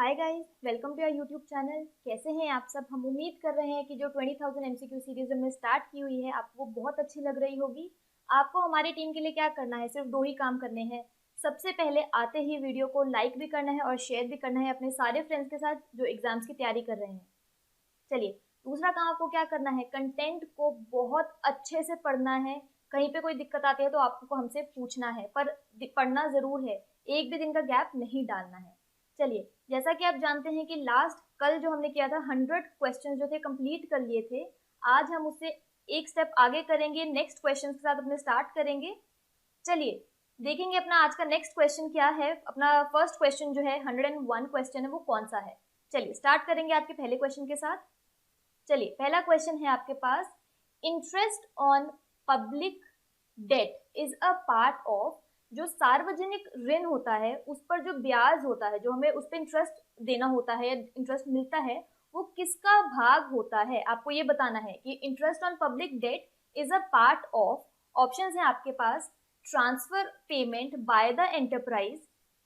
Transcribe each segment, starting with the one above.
Hi guys, welcome to our YouTube channel. कैसे हैं आप सब। हम उम्मीद कर रहे हैं कि जो 20,000 एमसीक्यू सीरीज हमने स्टार्ट की हुई है आपको बहुत अच्छी लग रही होगी। आपको हमारी टीम के लिए क्या करना है, सिर्फ दो ही काम करने हैं। सबसे पहले आते ही वीडियो को लाइक भी करना है और शेयर भी करना है अपने सारे फ्रेंड्स के साथ जो एग्जाम्स की तैयारी कर रहे हैं। चलिए, दूसरा काम आपको क्या करना है, कंटेंट को बहुत अच्छे से पढ़ना है। कहीं पे कोई दिक्कत आती है तो आपको हमसे पूछना है, पर पढ़ना जरूर है, एक भी दिन का गैप नहीं डालना है। चलिए, जैसा कि आप जानते हैं कि लास्ट कल जो हमने किया था 100 क्वेश्चन जो थे कंप्लीट कर लिए थे। आज हम उससे एक स्टेप आगे करेंगे, नेक्स्ट क्वेश्चन के साथ अपने स्टार्ट करेंगे। चलिए देखेंगे अपना आज का नेक्स्ट क्वेश्चन क्या है। अपना फर्स्ट क्वेश्चन जो है 101 क्वेश्चन है, वो कौन सा है। चलिए स्टार्ट करेंगे आज के पहले क्वेश्चन के साथ। चलिए, पहला क्वेश्चन है आपके पास, interest on public debt is a part of. जो सार्वजनिक ऋण होता है उस पर जो ब्याज होता है, जो हमें उस पर इंटरेस्ट देना होता है या इंटरेस्ट मिलता है, वो किसका भाग होता है। आपको ये बताना है कि interest on public debt is a part of. Options हैं आपके पास, transfer payment by the enterprise,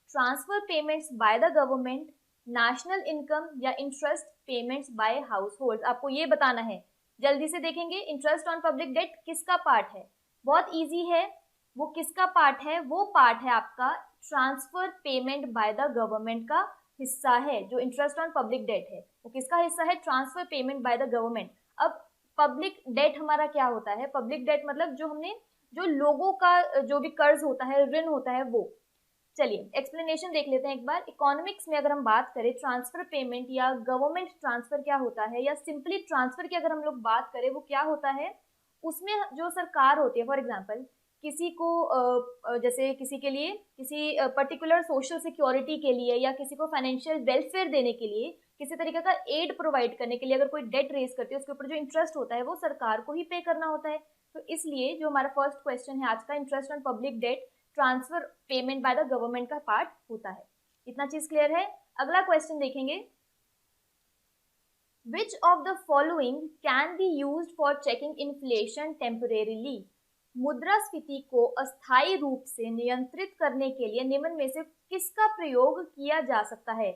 transfer payments by the government, national income या interest payments by household. आपको ये बताना है। जल्दी से देखेंगे इंटरेस्ट ऑन पब्लिक डेट किसका पार्ट है। बहुत इजी है, वो किसका पार्ट है, वो पार्ट है आपका transfer payment by the government का हिस्सा है। जो इंटरेस्ट ऑन पब्लिक डेट है वो किसका हिस्सा है, transfer payment by the government. अब पब्लिक डेट हमारा क्या होता है, पब्लिक डेट मतलब जो हमने जो लोगों का जो भी कर्ज होता है, ऋण होता है, वो। चलिए एक्सप्लेनेशन देख लेते हैं एक बार। इकोनॉमिक्स में अगर हम बात करें ट्रांसफर पेमेंट या गवर्नमेंट ट्रांसफर क्या होता है, या सिंपली ट्रांसफर की अगर हम लोग बात करें वो क्या होता है, उसमें जो सरकार होती है, फॉर एग्जांपल किसी को जैसे किसी के लिए किसी पर्टिकुलर सोशल सिक्योरिटी के लिए या किसी को फाइनेंशियल वेलफेयर देने के लिए, किसी तरीके का एड प्रोवाइड करने के लिए अगर कोई डेट रेज करती है, उसके ऊपर जो इंटरेस्ट होता है वो सरकार को ही पे करना होता है। तो इसलिए जो हमारा फर्स्ट क्वेश्चन है आज का, interest on public date transfer payment by the government का पार्ट होता है। इतना चीज क्लियर है। अगला क्वेश्चन देखेंगे, विच of the following can be used for checking inflation temporarily. मुद्रास्फीति को अस्थायी रूप से नियंत्रित करने के लिए निम्न में से किसका प्रयोग किया जा सकता है।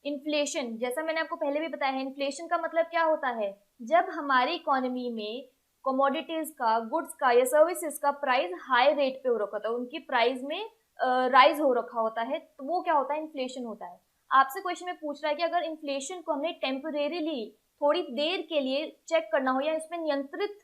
इन्फ्लेशन, जैसा मैंने आपको पहले भी बताया है, इन्फ्लेशन का मतलब क्या होता है, जब हमारी इकोनॉमी में कमोडिटीज का, गुड्स का या सर्विसेज का प्राइस हाई रेट पे हो रखा होता है, उनकी प्राइस में राइज हो रखा होता है, तो वो क्या होता है, इन्फ्लेशन होता है। आपसे क्वेश्चन में पूछ रहा है कि अगर इन्फ्लेशन को हमने टेम्परेरीली थोड़ी देर के लिए चेक करना हो या इसमें नियंत्रित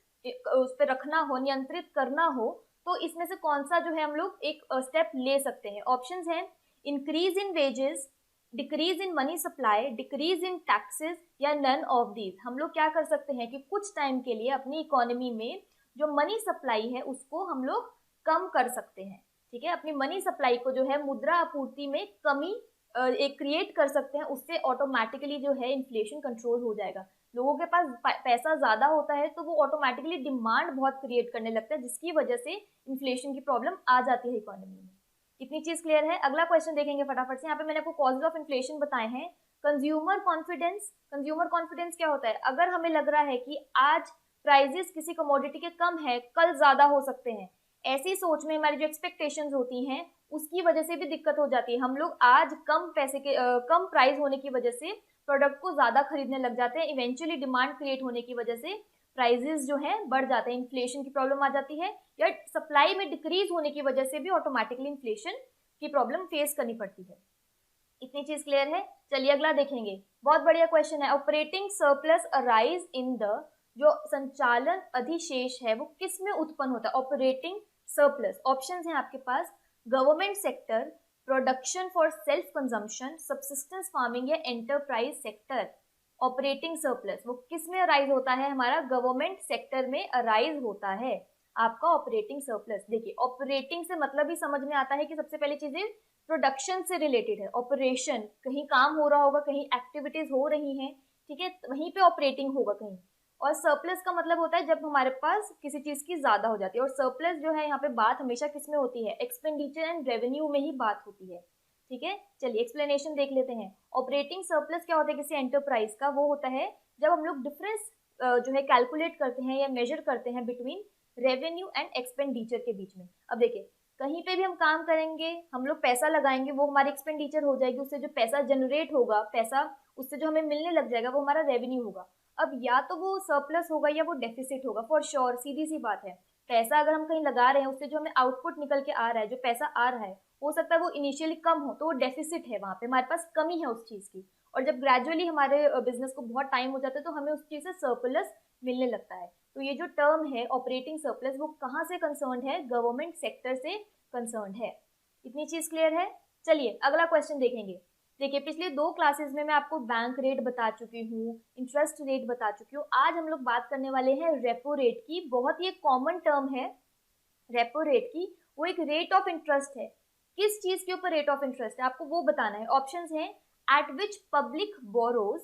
उस पर रखना हो, नियंत्रित करना हो, तो इसमें से कौन सा जो है हम लोग एक स्टेप ले सकते हैं। ऑप्शंस हैं, increase in wages, decrease in money supply, decrease in taxes या नन ऑफ दीज। हम लोग क्या कर सकते हैं कि कुछ टाइम के लिए अपनी इकोनॉमी में जो मनी सप्लाई है उसको हम लोग कम कर सकते हैं। ठीक है, अपनी मनी सप्लाई को जो है मुद्रा आपूर्ति में कमी एक क्रिएट कर सकते हैं, उससे ऑटोमेटिकली जो है इन्फ्लेशन कंट्रोल हो जाएगा। लोगों के पास पैसा ज्यादा होता है तो वो ऑटोमेटिकली डिमांड बहुत क्रिएट करने लगता है, जिसकी वजह से इन्फ्लेशन की प्रॉब्लम आ जाती है इकोनॉमी में। इतनी चीज क्लियर है। अगला क्वेश्चन देखेंगे फटाफट से। यहाँ पे मैंने आपको कॉजेज ऑफ इन्फ्लेशन बताए हैं। कंज्यूमर कॉन्फिडेंस, कंज्यूमर कॉन्फिडेंस क्या होता है, अगर हमें लग रहा है कि आज प्राइजेस किसी कमोडिटी के कम है, कल ज्यादा हो सकते हैं, ऐसी सोच में हमारी जो एक्सपेक्टेशंस होती हैं उसकी वजह से भी दिक्कत हो जाती है। हम लोग आज कम पैसे के कम प्राइस होने की वजह से प्रोडक्ट को ज्यादा खरीदने लग जाते हैं, इवेंचुअली डिमांड क्रिएट होने की वजह से प्राइजेस जो है बढ़ जाते हैं, इन्फ्लेशन की प्रॉब्लम आ जाती है, या सप्लाई में डिक्रीज होने की वजह से भी ऑटोमेटिकली इन्फ्लेशन की प्रॉब्लम फेस करनी पड़ती है। इतनी चीज क्लियर है। चलिए अगला देखेंगे, बहुत बढ़िया क्वेश्चन है। Operating surplus arise in the, जो संचालन अधिशेष है वो किस में उत्पन्न होता है, ऑपरेटिंग सरप्लस। ऑप्शंस हैं आपके पास, government sector, production for self consumption, subsistence farming या एंटरप्राइज सेक्टर। ऑपरेटिंग सरप्लस वो किस में अराइज होता है, हमारा गवर्नमेंट सेक्टर में अराइज होता है आपका ऑपरेटिंग सरप्लस। देखिए, ऑपरेटिंग से मतलब ही समझ में आता है कि सबसे पहली चीजें प्रोडक्शन से रिलेटेड है। ऑपरेशन, कहीं काम हो रहा होगा, कहीं एक्टिविटीज हो रही हैं, ठीक है, वहीं पे ऑपरेटिंग होगा कहीं। और सरप्लस का मतलब होता है जब हमारे पास किसी चीज की ज्यादा हो जाती है। और सरप्लस जो है यहाँ पे बात हमेशा किस में होती है, एक्सपेंडिचर एंड रेवेन्यू में ही बात होती है। ठीक है, चलिए एक्सप्लेनेशन देख लेते हैं। ऑपरेटिंग सरप्लस क्या होता है किसी एंटरप्राइज का, वो होता है जब हम लोग डिफरेंस जो है कैलकुलेट करते हैं या मेजर करते हैं बिटवीन रेवेन्यू एंड एक्सपेंडिचर के बीच में। अब देखिए, कहीं पे भी हम काम करेंगे, हम लोग पैसा लगाएंगे, वो हमारी एक्सपेंडिचर हो जाएगी, उससे जो पैसा जनरेट होगा, पैसा उससे जो हमें मिलने लग जाएगा वो हमारा रेवेन्यू होगा। अब या तो वो सरप्लस होगा या वो डेफिसिट होगा, फॉर श्योर, सीधी सी बात है। पैसा अगर हम कहीं लगा रहे हैं, उससे जो हमें आउटपुट निकल के आ रहा है, जो पैसा आ रहा है, हो सकता है वो इनिशियली कम हो, तो वो डेफिसिट है, वहां पे हमारे पास कमी है उस चीज की। और जब ग्रेजुअली हमारे बिजनेस को बहुत टाइम हो जाता है तो हमें उस चीज से सरप्लस मिलने लगता है। तो ये जो टर्म है ऑपरेटिंग सरप्लस, वो कहाँ से कंसर्न है? गवर्नमेंट सेक्टर से कंसर्न है। इतनी चीज क्लियर है? चलिए अगला क्वेश्चन देखेंगे। देखिए पिछले 2 क्लासेस में मैं आपको बैंक रेट बता चुकी हूँ, इंटरेस्ट रेट बता चुकी हूँ। आज हम लोग बात करने वाले हैं रेपो रेट की। बहुत ही एक कॉमन टर्म है रेपो रेट की। वो एक रेट ऑफ इंटरेस्ट है। किस चीज के ऊपर रेट ऑफ इंटरेस्ट है आपको वो बताना है। ऑप्शंस हैं, at which public borrows,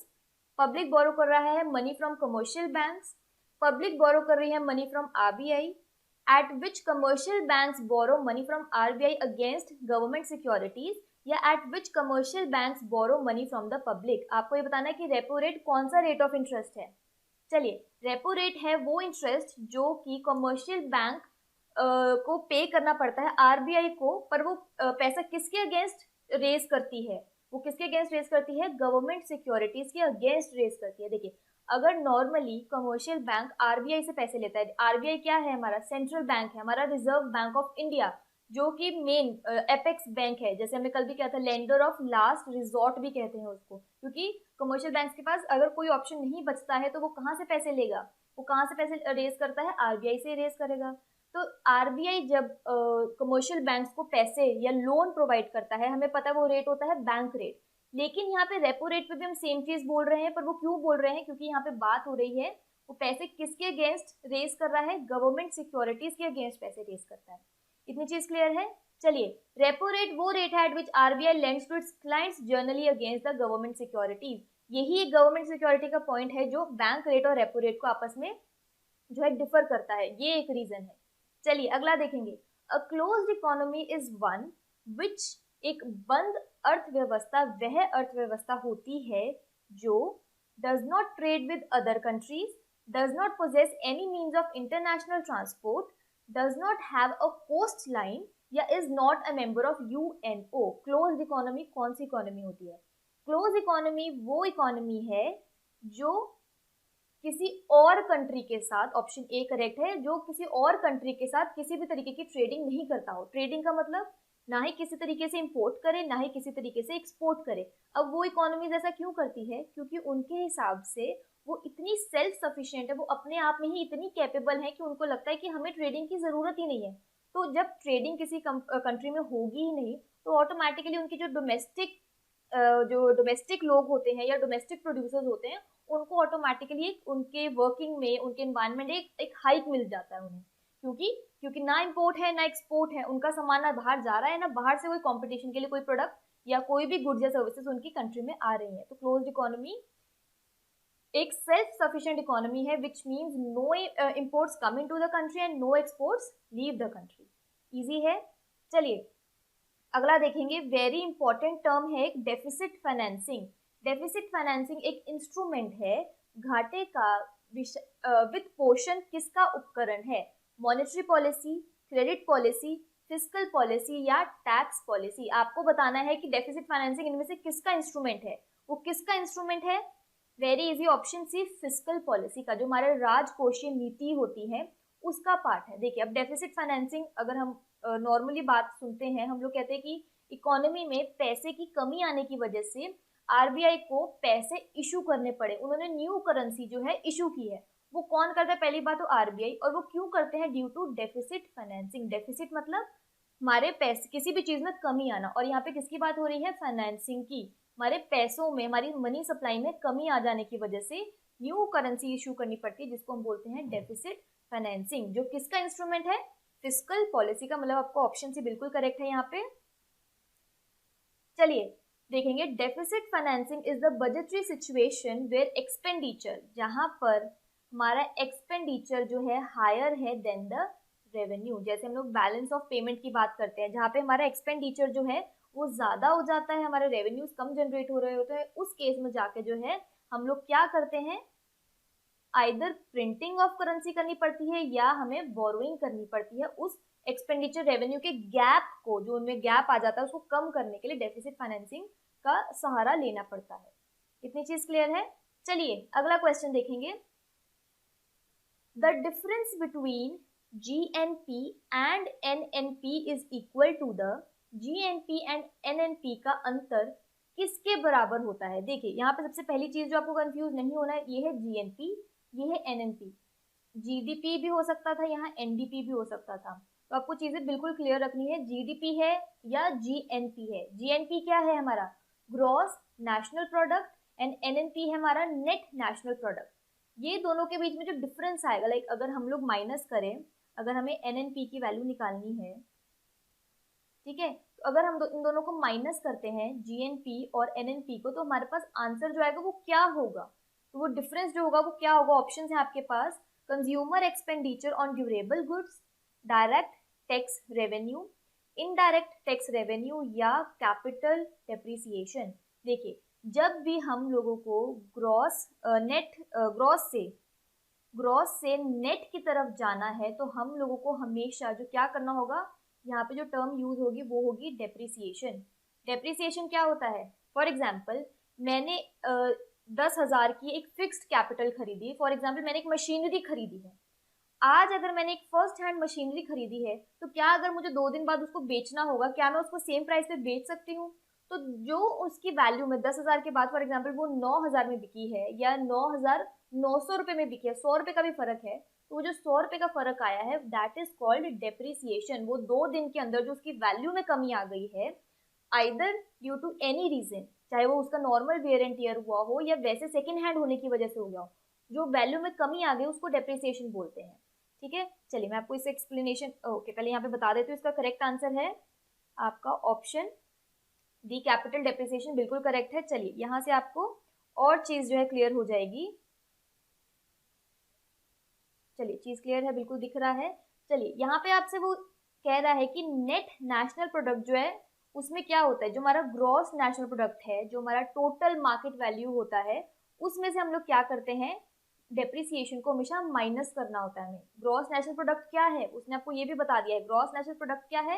public borrow कर रहा है money from commercial banks, public borrow कर रही है money from RBI, at which commercial banks borrow money from RBI against government securities, या at which commercial banks borrow money from the public. आपको ये बताना है कि रेपो रेट कौन सा रेट ऑफ इंटरेस्ट है। चलिए, रेपो रेट है वो इंटरेस्ट जो कि कमर्शियल बैंक को पे करना पड़ता है आरबीआई को, पर वो पैसा किसके अगेंस्ट रेज करती है? वो किसके अगेंस्ट रेज करती है? गवर्नमेंट सिक्योरिटीज के अगेंस्ट रेज करती है। देखिए, अगर नॉर्मली कमर्शियल बैंक आरबीआई से पैसे लेता है, आरबीआई क्या है? हमारा सेंट्रल बैंक है, हमारा रिजर्व बैंक ऑफ इंडिया, जो कि मेन एपेक्स बैंक है। जैसे हमने कल भी किया था, लेंडर ऑफ लास्ट रिजॉर्ट भी कहते हैं उसको, क्योंकि कमर्शियल बैंक के पास अगर कोई ऑप्शन नहीं बचता है तो वो कहाँ से पैसे लेगा? वो कहाँ से पैसे रेज करता है? आरबीआई से रेज करेगा। तो आरबीआई जब कमर्शियल बैंक्स को पैसे या लोन प्रोवाइड करता है, हमें पता है वो रेट होता है बैंक रेट। लेकिन यहाँ पे रेपो रेट पे भी हम सेम चीज बोल रहे हैं, पर वो क्यों बोल रहे हैं? क्योंकि यहाँ पे बात हो रही है वो पैसे किसके अगेंस्ट रेज कर रहा है? गवर्नमेंट सिक्योरिटीज के अगेंस्ट पैसे रेज करता है। इतनी चीज क्लियर है? चलिए, रेपो रेट वो रेट है at which RBI lends to its clients generally against the government securities. यही एक गवर्नमेंट सिक्योरिटी का पॉइंट है जो बैंक रेट और रेपो रेट को आपस में जो है डिफर करता है। ये एक रीजन है। चलिए अगला देखेंगे। A closed economy is one which, एक बंद अर्थव्यवस्था वह अर्थव्यवस्था होती है जो does not trade with other countries, does not possess any means of international transport, does not have a coast line, या is not a member of UNO. Closed economy कौन सी इकोनॉमी होती है? क्लोज इकोनॉमी वो economy है जो किसी और कंट्री के साथ, ऑप्शन ए करेक्ट है, जो किसी और कंट्री के साथ किसी भी तरीके की ट्रेडिंग नहीं करता हो। ट्रेडिंग का मतलब ना ही किसी तरीके से इंपोर्ट करे, ना ही किसी तरीके से एक्सपोर्ट करे। अब वो इकोनॉमीज ऐसा क्यों करती है? क्योंकि उनके हिसाब से वो इतनी सेल्फ सफिशिएंट है, वो अपने आप में ही इतनी कैपेबल है कि उनको लगता है कि हमें ट्रेडिंग की जरूरत ही नहीं है। तो जब ट्रेडिंग किसी कंट्री में होगी ही नहीं, तो ऑटोमेटिकली उनकी जो डोमेस्टिक लोग होते हैं या डोमेस्टिक प्रोड्यूसर्स होते हैं, उनको ऑटोमेटिकली उनके वर्किंग में, उनके एनवायरनमेंट एक हाइक मिल जाता है उन्हें। क्योंकि क्योंकि ना इंपोर्ट है ना एक्सपोर्ट है, उनका सामान ना बाहर जा रहा है, ना बाहर से कोई कंपटीशन के लिए कोई प्रोडक्ट या कोई भी गुड्स या सर्विसेज उनकी कंट्री में आ रही है। तो क्लोज्ड इकोनॉमी एक सेल्फ सफिशिएंट इकोनॉमी है, which means no imports come into the country and no exports leave the country. Easy है। चलिए अगला देखेंगे। वेरी इंपॉर्टेंट टर्म है एक डेफिसिट फाइनेंसिंग। डेफिसिट फाइनेंसिंग एक इंस्ट्रूमेंट है घाटे का वित्त पोषण किसका उपकरण है? Monetary policy, credit policy, fiscal policy या टैक्स पॉलिसी। आपको बताना है कि डेफिसिट फाइनेंसिंग इनमें से किसका इंस्ट्रूमेंट है। वो किसका इंस्ट्रूमेंट है? Very easy, option C, fiscal policy का, जो हमारे राजकोषीय नीति होती है उसका पार्ट है। देखिए, अब डेफिसिट फाइनेंसिंग अगर हम नॉर्मली बात सुनते हैं, हम लोग कहते हैं कि इकोनॉमी में पैसे की कमी आने की वजह से आरबीआई को पैसे इशू करने पड़े, उन्होंने न्यू करेंसी जो है इशू की है। वो कौन करता है? पहली बात तो आरबीआई। और वो क्यों करते हैं? Due to deficit financing. Deficit मतलब हमारे पैसे, किसी भी चीज में कमी आना। और यहाँ पे किसकी बात हो रही है? फाइनेंसिंग की। हमारे पैसों में, हमारी मनी सप्लाई में कमी आ जाने की वजह से न्यू करेंसी इशू करनी पड़ती है, जिसको हम बोलते हैं डेफिसिट फाइनेंसिंग। जो किसका इंस्ट्रूमेंट है? फिस्कल पॉलिसी का। मतलब आपको ऑप्शन सी बिल्कुल करेक्ट है यहाँ पे। चलिए देखेंगे। Deficit financing is the budgetary situation where expenditure, जहां पर हमारा एक्सपेंडिचर जो है हायर है देन द रेवेन्यू। जैसे हम लोग बैलेंस ऑफ पेमेंट की बात करते हैं, जहाँ पे हमारा एक्सपेंडिचर जो है वो ज्यादा हो जाता है, हमारे रेवेन्यूज कम जनरेट हो रहे होते हैं, उस केस में जाके जो है हम लोग क्या करते हैं? आइदर प्रिंटिंग ऑफ करेंसी करनी पड़ती है या हमें बोरोइंग करनी पड़ती है उस एक्सपेंडिचर रेवेन्यू के गैप को, जो उनमें गैप आ जाता है उसको कम करने के लिए डेफिसिट फाइनेंसिंग का सहारा लेना पड़ता है। इतनी चीज क्लियर है? चलिए अगला क्वेश्चन देखेंगे। The difference between GNP and NNP is equal to the GNP and NNP का अंतर किसके बराबर होता है? देखिए यहाँ पे सबसे पहली चीज जो आपको कंफ्यूज नहीं होना है, ये है GNP, ये है NNP। GDP भी हो सकता था, यहाँ NDP भी हो सकता था, तो आपको चीजें बिल्कुल क्लियर रखनी है। GDP है या GNP है? GNP क्या है हमारा? Gross national product, and NNP है हमारा नेट नेशनल प्रोडक्ट। ये दोनों के बीच में जो डिफरेंस आएगा, लाइक अगर हम लोग माइनस करें, अगर हमें NNP की वैल्यू निकालनी है, ठीक है, तो अगर हम इन दोनों को माइनस करते हैं GNP और NNP को, तो हमारे पास आंसर जो आएगा वो क्या होगा? तो वो डिफरेंस जो होगा वो क्या होगा? ऑप्शन है आपके पास, consumer expenditure on durable goods, direct tax revenue, indirect tax revenue, या कैपिटल डेप्रिसिएशन। देखिए जब भी हम लोगों को ग्रॉस से नेट की तरफ जाना है, तो हम लोगों को हमेशा जो क्या करना होगा, यहाँ पे जो टर्म यूज होगी वो होगी डेप्रिसिएशन। डेप्रिसिएशन क्या होता है? फॉर एग्जाम्पल मैंने 10,000 की एक फिक्स्ड कैपिटल खरीदी, फॉर एग्जाम्पल मैंने एक मशीनरी खरीदी है। आज अगर मैंने एक फर्स्ट हैंड मशीनरी खरीदी है, तो क्या अगर मुझे 2 दिन बाद उसको बेचना होगा, क्या मैं उसको सेम प्राइस पे बेच सकती हूँ? तो जो उसकी वैल्यू में 10,000 के बाद फॉर एग्जाम्पल वो 9,000 में बिकी है या 9,900 रुपए में बिकी है, 100 रुपए का भी फर्क है, तो वो जो 100 रुपए का फर्क आया है दैट इज कॉल्ड डेप्रिसिएशन। वो 2 दिन के अंदर जो उसकी वैल्यू में कमी आ गई है, either due to any reason, चाहे वो उसका नॉर्मल वेयर एंड टियर हुआ हो या वैसे सेकेंड हैंड होने की वजह से हो गया हो, जो वैल्यू में कमी आ गई उसको डेप्रिसिएशन बोलते हैं। ठीक है, चलिए मैं आपको इस एक्सप्लेनेशन ओके पहले यहाँ पे बता देती हूँ। इसका करेक्ट आंसर है आपका ऑप्शन डी, कैपिटल डेप्रिसिएशन बिल्कुल करेक्ट है। चलिए यहाँ से आपको और चीज जो है क्लियर हो जाएगी। चलिए चीज क्लियर है, बिल्कुल दिख रहा है। चलिए यहाँ पे आपसे वो कह रहा है कि नेट नेशनल प्रोडक्ट जो है उसमें क्या होता है, जो हमारा ग्रॉस नेशनल प्रोडक्ट है, जो हमारा टोटल मार्केट वैल्यू होता है, उसमें से हम लोग क्या करते हैं, डेप्रिसिएशन को हमेशा माइनस करना होता है हमें। ग्रॉस नेशनल प्रोडक्ट क्या है उसने आपको ये भी बता दिया है। ग्रॉस नेशनल प्रोडक्ट क्या है?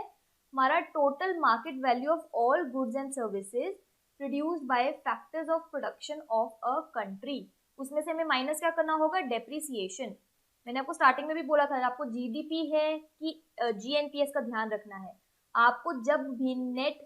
हमारा total market value of all goods and services produced by factors of production of a country, उसमें से हमें माइनस क्या करना होगा, डेप्रिसिएशन। मैंने आपको स्टार्टिंग में भी बोला था आपको GDP है कि GNP, इसका ध्यान रखना है। आपको जब भी नेट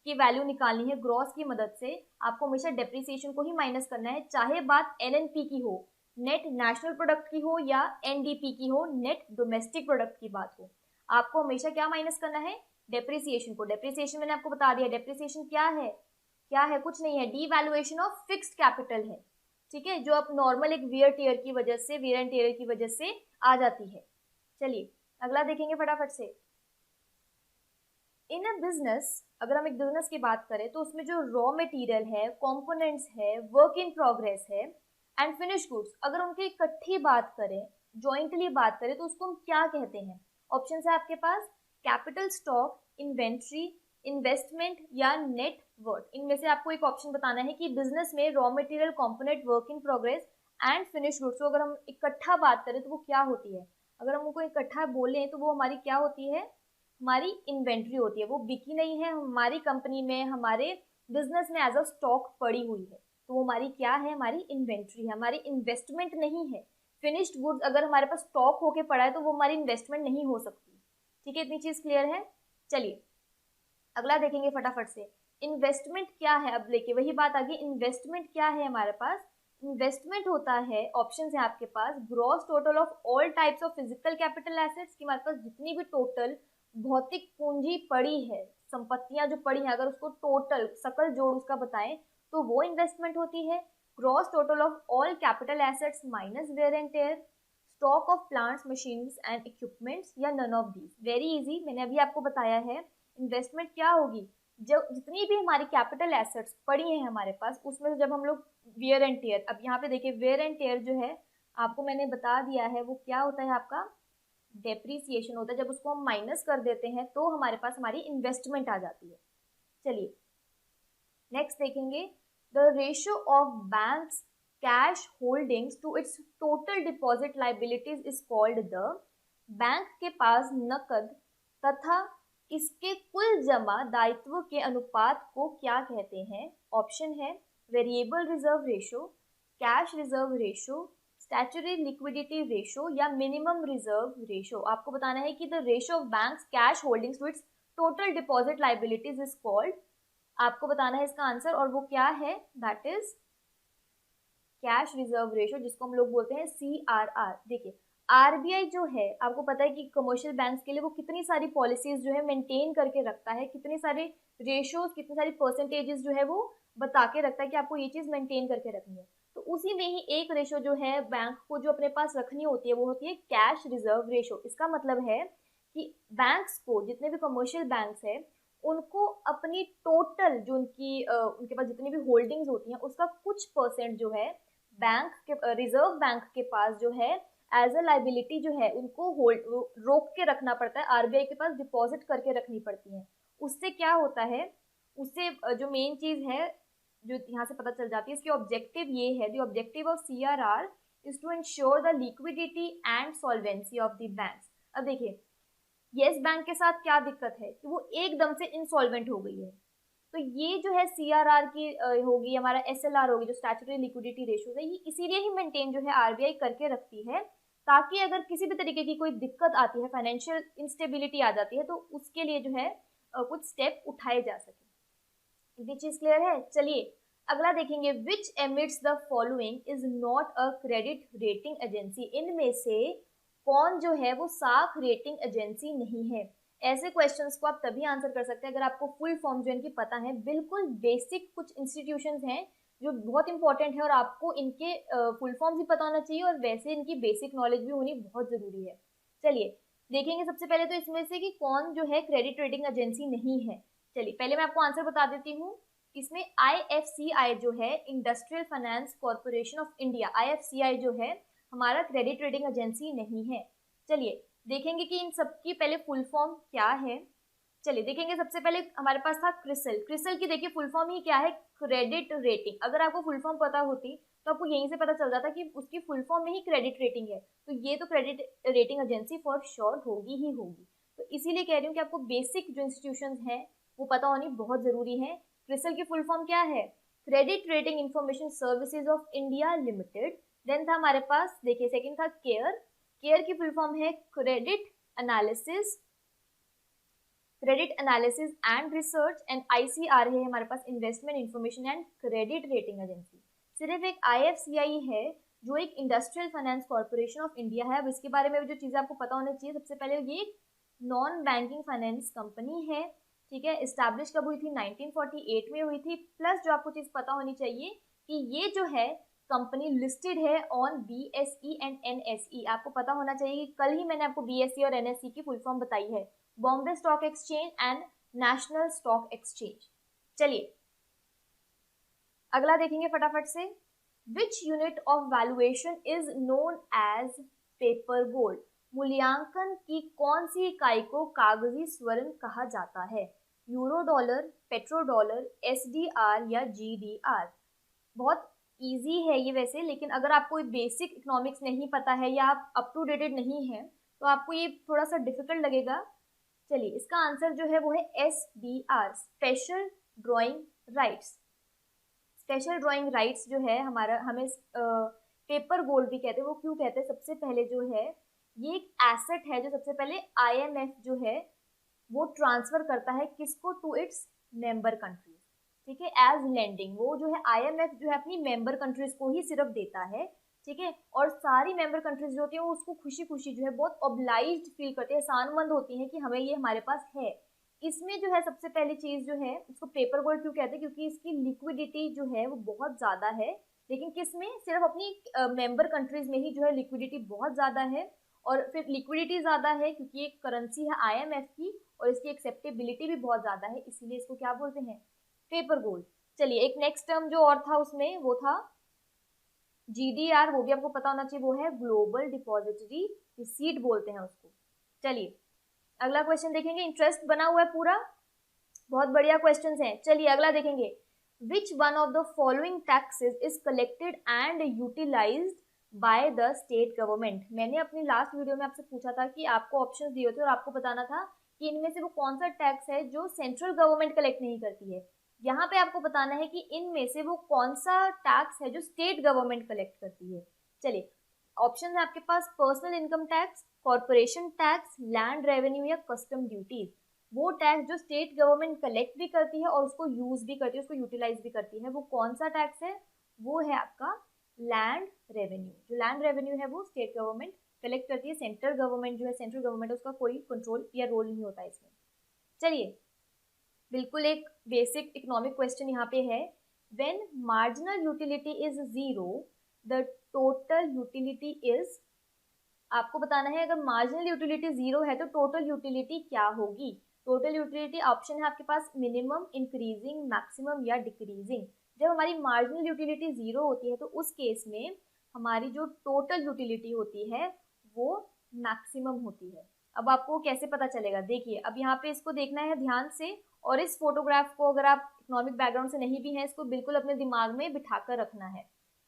की वैल्यू निकालनी है ग्रॉस की मदद से, आपको हमेशा डेप्रिसिएशन को ही माइनस करना है, चाहे बात NNP की हो, नेट नेशनल प्रोडक्ट की हो, या NDP की हो, नेट डोमेस्टिक प्रोडक्ट की बात हो, आपको हमेशा क्या माइनस करना है, डेप्रिसिएशन को। डेप्रिसिएशन मैंने आपको बता दिया, डेप्रिसिएशन क्या है? क्या है? कुछ नहीं है, डीवैल्यूएशन ऑफ फिक्स्ड कैपिटल है। ठीक है, जो अब नॉर्मल एक वियर एंड टियर की वजह से आ जाती है। चलिए अगला देखेंगे फटाफट से। इन अ बिजनेस, अगर हम एक बिजनेस की बात करें तो उसमें जो रॉ मटेरियल है, कंपोनेंट्स है, वर्क इन प्रोग्रेस है एंड फिनिश गुड्स, अगर उनकी इकट्ठी बात करें, जॉइंटली बात करें, तो उसको हम क्या कहते हैं? ऑप्शन है आपके पास, कैपिटल स्टॉक, इन्वेंट्री, इन्वेस्टमेंट, या नेट वर्थ। इनमें से आपको एक ऑप्शन बताना है कि बिजनेस में raw material, component, work in progress and finish goods, तो अगर हम इकट्ठा बात करें तो वो क्या होती है? अगर हम उनको इकट्ठा बोलें तो वो हमारी क्या होती है, हमारी इन्वेंट्री होती है। वो बिकी नहीं है, हमारी कंपनी में, हमारे बिजनेस में एज अ स्टॉक पड़ी हुई है, तो वो हमारी क्या है, हमारी इन्वेंट्री है, हमारी इन्वेस्टमेंट नहीं है। फिनिश्ड गुड्स अगर हमारे पास स्टॉक होके पड़ा है तो वो हमारी इन्वेस्टमेंट नहीं हो सकती। ठीक है, इतनी चीज क्लियर है। चलिए अगला देखेंगे फटाफट से। इन्वेस्टमेंट क्या है? अब देखिए वही बात आ गई, इन्वेस्टमेंट क्या है हमारे पास? इन्वेस्टमेंट होता है, ऑप्शंस है आपके पास, gross total of all types of physical capital assets, की हमारे पास जितनी भी टोटल भौतिक पूंजी पड़ी है, संपत्तियां जो पड़ी हैं, अगर उसको टोटल सकल जोड़ उसका बताएं तो वो इन्वेस्टमेंट होती है। Gross total of all capital assets minus wear and tear, stock of plants, machines and equipments, या none of these. Very easy, मैंने अभी आपको बताया है। इन्वेस्टमेंट क्या होगी, जो जितनी भी हमारी कैपिटल एसेट्स पड़ी हैं हमारे पास, उसमें से जब हम लोग वेयर एंड टेयर, अब यहाँ पे देखिए वेयर एंड टेयर जो है आपको मैंने बता दिया है वो क्या होता है, आपका डेप्रिसिएशन होता है। जब उसको हम माइनस कर देते हैं तो हमारे पास हमारी इन्वेस्टमेंट आ जाती है। चलिए नेक्स्ट देखेंगे, the ratio of banks cash holdings to its total deposit liabilities is called the. Bank के पास नकद तथा इसके कुल जमा दायित्व के अनुपात को क्या कहते हैं? ऑप्शन है variable reserve ratio, cash reserve ratio, statutory liquidity ratio या मिनिमम रिजर्व रेशो। आपको बताना है कि the ratio of banks cash holdings to its total deposit liabilities is called. आपको बताना है इसका आंसर और वो क्या है, that is cash reserve ratio, जिसको हम लोग बोलते हैं CRR। देखिए आरबीआई जो है, आपको पता है कि कमर्शियल बैंक्स के लिए वो कितनी सारी पॉलिसीज जो है मेंटेन करके रखता है, कितने सारे रेशोज, कितनी सारी परसेंटेजेस जो है वो बता के रखता है कि आपको ये चीज मेंटेन करके रखनी है। तो उसी में ही एक रेशो जो है बैंक को जो अपने पास रखनी होती है वो होती है कैश रिजर्व रेशो। इसका मतलब है कि बैंक्स को, जितने भी कमर्शियल बैंक्स है, उनको अपनी टोटल जो उनके पास जितनी भी होल्डिंग्स होती हैं उसका कुछ परसेंट जो है बैंक के, रिजर्व बैंक के पास जो है एज अ लाइबिलिटी जो है उनको होल्ड रोक के रखना पड़ता है, आरबीआई के पास डिपॉजिट करके रखनी पड़ती है। उससे क्या होता है, उससे जो मेन चीज है जो यहाँ से पता चल जाती है, इसकी ऑब्जेक्टिव ये है, the objective of CRR is to ensure the liquidity and solvency of the banks. अब देखिए येस बैंक के साथ क्या दिक्कत है कि वो एकदम से इंसॉल्वेंट हो गई है, तो ये जो है CRR की होगी, हमारा SLR होगी जो स्टैट्यूटरी लिक्विडिटी रेशो है, ये इसीलिए ही मेंटेन जो है आरबीआई करके रखती है, ताकि अगर किसी भी तरीके की कोई दिक्कत आती है, फाइनेंशियल इंस्टेबिलिटी आ जाती है, तो उसके लिए जो है कुछ स्टेप उठाए जा सके। ये चीज क्लियर है? चलिए अगला देखेंगे, which amidst the following is not a credit rating agency. इनमें से कौन जो है वो साख रेटिंग एजेंसी नहीं है? ऐसे क्वेश्चंस को आप तभी आंसर कर सकते हैं अगर आपको फुल फॉर्म जो इनकी पता है। बिल्कुल बेसिक कुछ इंस्टीट्यूशंस हैं जो बहुत इंपॉर्टेंट है और आपको इनके फुल फॉर्म भी पता होना चाहिए और वैसे इनकी बेसिक नॉलेज भी होनी बहुत जरूरी है। चलिए देखेंगे सबसे पहले तो इसमें से कि कौन जो है क्रेडिट रेटिंग एजेंसी नहीं है। चलिए पहले मैं आपको आंसर बता देती हूँ। इसमें IFCI जो है, industrial finance corporation of India, IFCI जो है हमारा क्रेडिट रेटिंग एजेंसी नहीं है। चलिए देखेंगे कि इन सबकी पहले फुल फॉर्म क्या है। चलिए देखेंगे, सबसे पहले हमारे पास था क्रिसल। क्रिसल की देखिए फुल फॉर्म ही क्या है, क्रेडिट रेटिंग। अगर आपको फुल फॉर्म पता होती तो आपको यहीं से पता चल जाता कि उसकी फुल फॉर्म में ही क्रेडिट रेटिंग है, तो ये तो credit rating agency for sure होगी ही होगी। तो इसीलिए कह रही हूँ कि आपको बेसिक जो इंस्टीट्यूशन है वो पता होनी बहुत जरूरी है। क्रिसल की फुल फॉर्म क्या है, credit rating information services of India limited. Then था हमारे पास, देखिए सेकंड था केयर। केयर की फुल फॉर्म है credit analysis and research. And ICR है हमारे पास, investment information and credit rating agency. सिर्फ एक IFCI है जो एक industrial finance corporation of India है। अब इसके बारे में जो चीजें आपको पता होनी चाहिए, सबसे पहले ये एक नॉन बैंकिंग फाइनेंस कंपनी है, ठीक है। एस्टैब्लिश कब हुई थी, 1948 में हुई थी। प्लस जो आपको चीज पता होनी चाहिए कि ये जो है कंपनी लिस्टेड है ऑन BSE एंड NSE। आपको पता होना चाहिए कि कल ही मैंने आपको BSE और NSE की फुल फॉर्म बताई है, Bombay stock exchange and national stock exchange. चलिए अगला देखेंगे फटाफट से, which unit of valuation is known as paper gold. मूल्यांकन की कौन सी इकाई को कागजी स्वर्ण कहा जाता है? Euro dollar, petro dollar, SDR या GDR। बहुत इजी है ये वैसे, लेकिन अगर आपको बेसिक इकोनॉमिक्स नहीं पता है या आप अप टू डेटेड नहीं है तो आपको ये थोड़ा सा डिफिकल्ट लगेगा। चलिए इसका आंसर जो है वो है SDR, special drawing rights. Special drawing rights जो है हमारा, हमें पेपर गोल्ड भी कहते हैं। वो क्यों कहते हैं, सबसे पहले जो है ये एक एसेट है जो सबसे पहले IMF जो है वो ट्रांसफर करता है किसको, टू इट्स मेंबर कंट्रीज, ठीक है, एज लेंडिंग। वो जो है IMF जो है अपनी मेंबर कंट्रीज को ही सिर्फ देता है, ठीक है। और सारी मेंबर कंट्रीज जो होती है वो उसको खुशी खुशी जो है बहुत ऑब्लाइज्ड फील करती है, एहसानमंद होती है कि हमें ये हमारे पास है। इसमें जो है सबसे पहली चीज जो है, इसको पेपर गोल्ड क्यों कहते हैं, क्योंकि इसकी लिक्विडिटी जो है वो बहुत ज्यादा है। लेकिन किसमें, सिर्फ अपनी मेंबर कंट्रीज में ही जो है लिक्विडिटी बहुत ज्यादा है। और फिर लिक्विडिटी ज्यादा है क्योंकि एक करेंसी है IMF की और इसकी एक्सेप्टेबिलिटी भी बहुत ज्यादा है, इसीलिए इसको क्या बोलते हैं, पेपर गोल्ड। चलिए एक नेक्स्ट टर्म जो और था उसमें वो था GDR, वो भी आपको पता होना चाहिए, वो है ग्लोबल डिपॉजिटरी रिसीट बोलते हैं उसको। चलिए अगला क्वेश्चन देखेंगे, इंटरेस्ट बना हुआ है पूरा, बहुत बढ़िया क्वेश्चंस हैं। चलिए अगला देखेंगे, which one of the following taxes is collected and utilized by the state government. मैंने अपनी लास्ट वीडियो में आपसे पूछा था कि आपको ऑप्शंस दिए थे और आपको बताना था कि इनमें से वो कौन सा टैक्स है जो सेंट्रल गवर्नमेंट कलेक्ट नहीं करती है। यहाँ पे आपको बताना है कि इनमें से वो कौन सा टैक्स है जो स्टेट गवर्नमेंट कलेक्ट करती है। चलिए, ऑप्शन है आपके पास personal income tax, corporation tax, land revenue या कस्टम ड्यूटीज। वो टैक्स जो स्टेट गवर्नमेंट कलेक्ट भी करती है और उसको यूज भी करती है, उसको यूटिलाइज भी करती है, वो कौन सा टैक्स है? वो है आपका लैंड रेवेन्यू। जो लैंड रेवेन्यू है वो स्टेट गवर्नमेंट कलेक्ट करती है, सेंट्रल गवर्नमेंट जो है, सेंट्रल गवर्नमेंट उसका कोई कंट्रोल या रोल नहीं होता इसमें। चलिए, बिल्कुल एक बेसिक इकोनॉमिक क्वेश्चन यहाँ पे है, when marginal utility is zero the total utility is. आपको बताना है अगर मार्जिनल यूटिलिटी जीरो है तो टोटल यूटिलिटी क्या होगी। टोटल यूटिलिटी ऑप्शन है आपके पास मिनिमम, इंक्रीजिंग, मैक्सिमम या डिक्रीजिंग। जब हमारी मार्जिनल यूटिलिटी जीरो होती है तो उस केस में हमारी जो टोटल यूटिलिटी होती है वो मैक्सिमम होती है। अब आपको कैसे पता चलेगा, देखिए अब यहाँ पे इसको देखना है ध्यान से, और इस फोटोग्राफ को अगर आप इकोनॉमिक बैकग्राउंड से नहीं भी हैं इसको बिल्कुल अपने दिमाग में बिठा कर रखना है।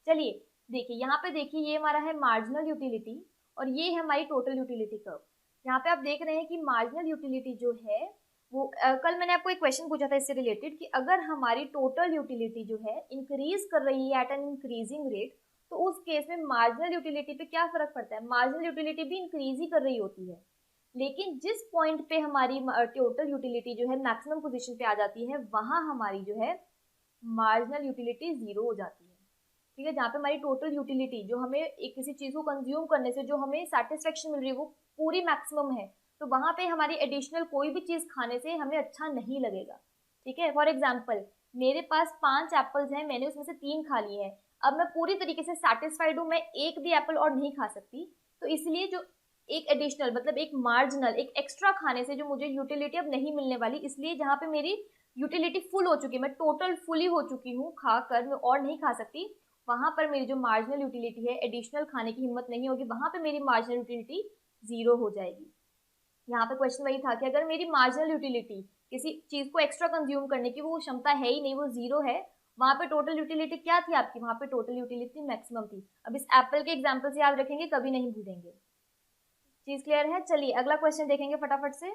चलिए देखिए, यहाँ पे देखिए ये हमारा है मार्जिनल यूटिलिटी और ये है हमारी टोटल यूटिलिटी कर्व। यहाँ पे आप देख रहे हैं कि मार्जिनल यूटिलिटी जो है वो कल मैंने आपको एक क्वेश्चन पूछा था इससे रिलेटेड कि अगर हमारी टोटल यूटिलिटी जो है इंक्रीज कर रही है एट एन इंक्रीजिंग रेट तो उस केस में मार्जिनल यूटिलिटी पे क्या फर्क पड़ता है, मार्जिनल यूटिलिटी भी इंक्रीज ही कर रही होती है। लेकिन जिस पॉइंट पे हमारी टोटल यूटिलिटी जो है मैक्सिमम पोजीशन पे आ जाती है वहां हमारी जो है मार्जिनल यूटिलिटी जीरो हो जाती है। ठीक है, जहाँ पे हमारी टोटल यूटिलिटी जो हमें एक किसी चीज को कंज्यूम करने से जो हमें सेटिस्फेक्शन मिल रही है वो पूरी मैक्सिमम है, तो वहां पे हमारी एडिशनल कोई भी चीज खाने से हमें अच्छा नहीं लगेगा। ठीक है, फॉर एग्जाम्पल मेरे पास 5 एप्पल्स हैं, मैंने उसमें से 3 खा लिए हैं, अब मैं पूरी तरीके से सेटिस्फाइड हूँ, मैं एक भी एप्पल और नहीं खा सकती। तो इसलिए जो एक एडिशनल मतलब एक मार्जिनल एक एक्स्ट्रा खाने से जो मुझे यूटिलिटी अब नहीं मिलने वाली, इसलिए जहाँ पे मेरी यूटिलिटी फुल हो चुकी है, मैं टोटल फुली हो चुकी हूँ खाकर, मैं और नहीं खा सकती, वहां पर मेरी जो मार्जिनल यूटिलिटी है एडिशनल खाने की हिम्मत नहीं होगी, वहां पे मेरी मार्जिनल यूटिलिटी जीरो हो जाएगी। यहाँ पे क्वेश्चन वही था कि अगर मेरी मार्जिनल यूटिलिटी किसी चीज को एक्स्ट्रा कंज्यूम करने की वो क्षमता है ही नहीं, वो जीरो है, वहां पे टोटल यूटिलिटी क्या थी आपकी, वहां पे टोटल यूटिलिटी मैक्सिमम थी। अब इस एप्पल के एग्जाम्पल से याद रखेंगे, कभी नहीं भूलेंगे। चीज क्लियर है? चलिए अगला क्वेश्चन देखेंगे फटाफट से।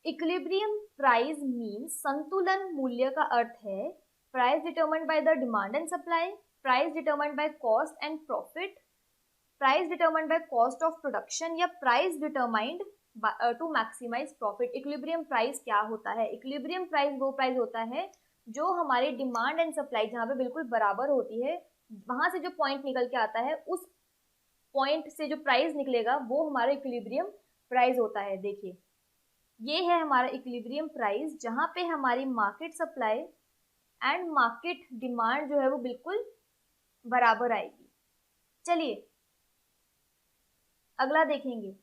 इक्विलिब्रियम प्राइस मीन संतुलन मूल्य का अर्थ है price determined by the demand and supply, price determined by cost and profit, price determined by cost of production या price determined to maximise profit. Equilibrium price क्या होता है? इक्विलिब्रियम प्राइस वो प्राइस होता है जो हमारे डिमांड एंड सप्लाई जहाँ पे बिल्कुल बराबर होती है, वहां से जो पॉइंट निकल के आता है उस पॉइंट से जो प्राइस निकलेगा वो हमारा इक्विलिब्रियम प्राइस होता है। देखिए ये है हमारा इक्विलिब्रियम प्राइस जहां पे हमारी market supply and market demand जो है वो बिल्कुल बराबर आएगी। चलिए अगला देखेंगे,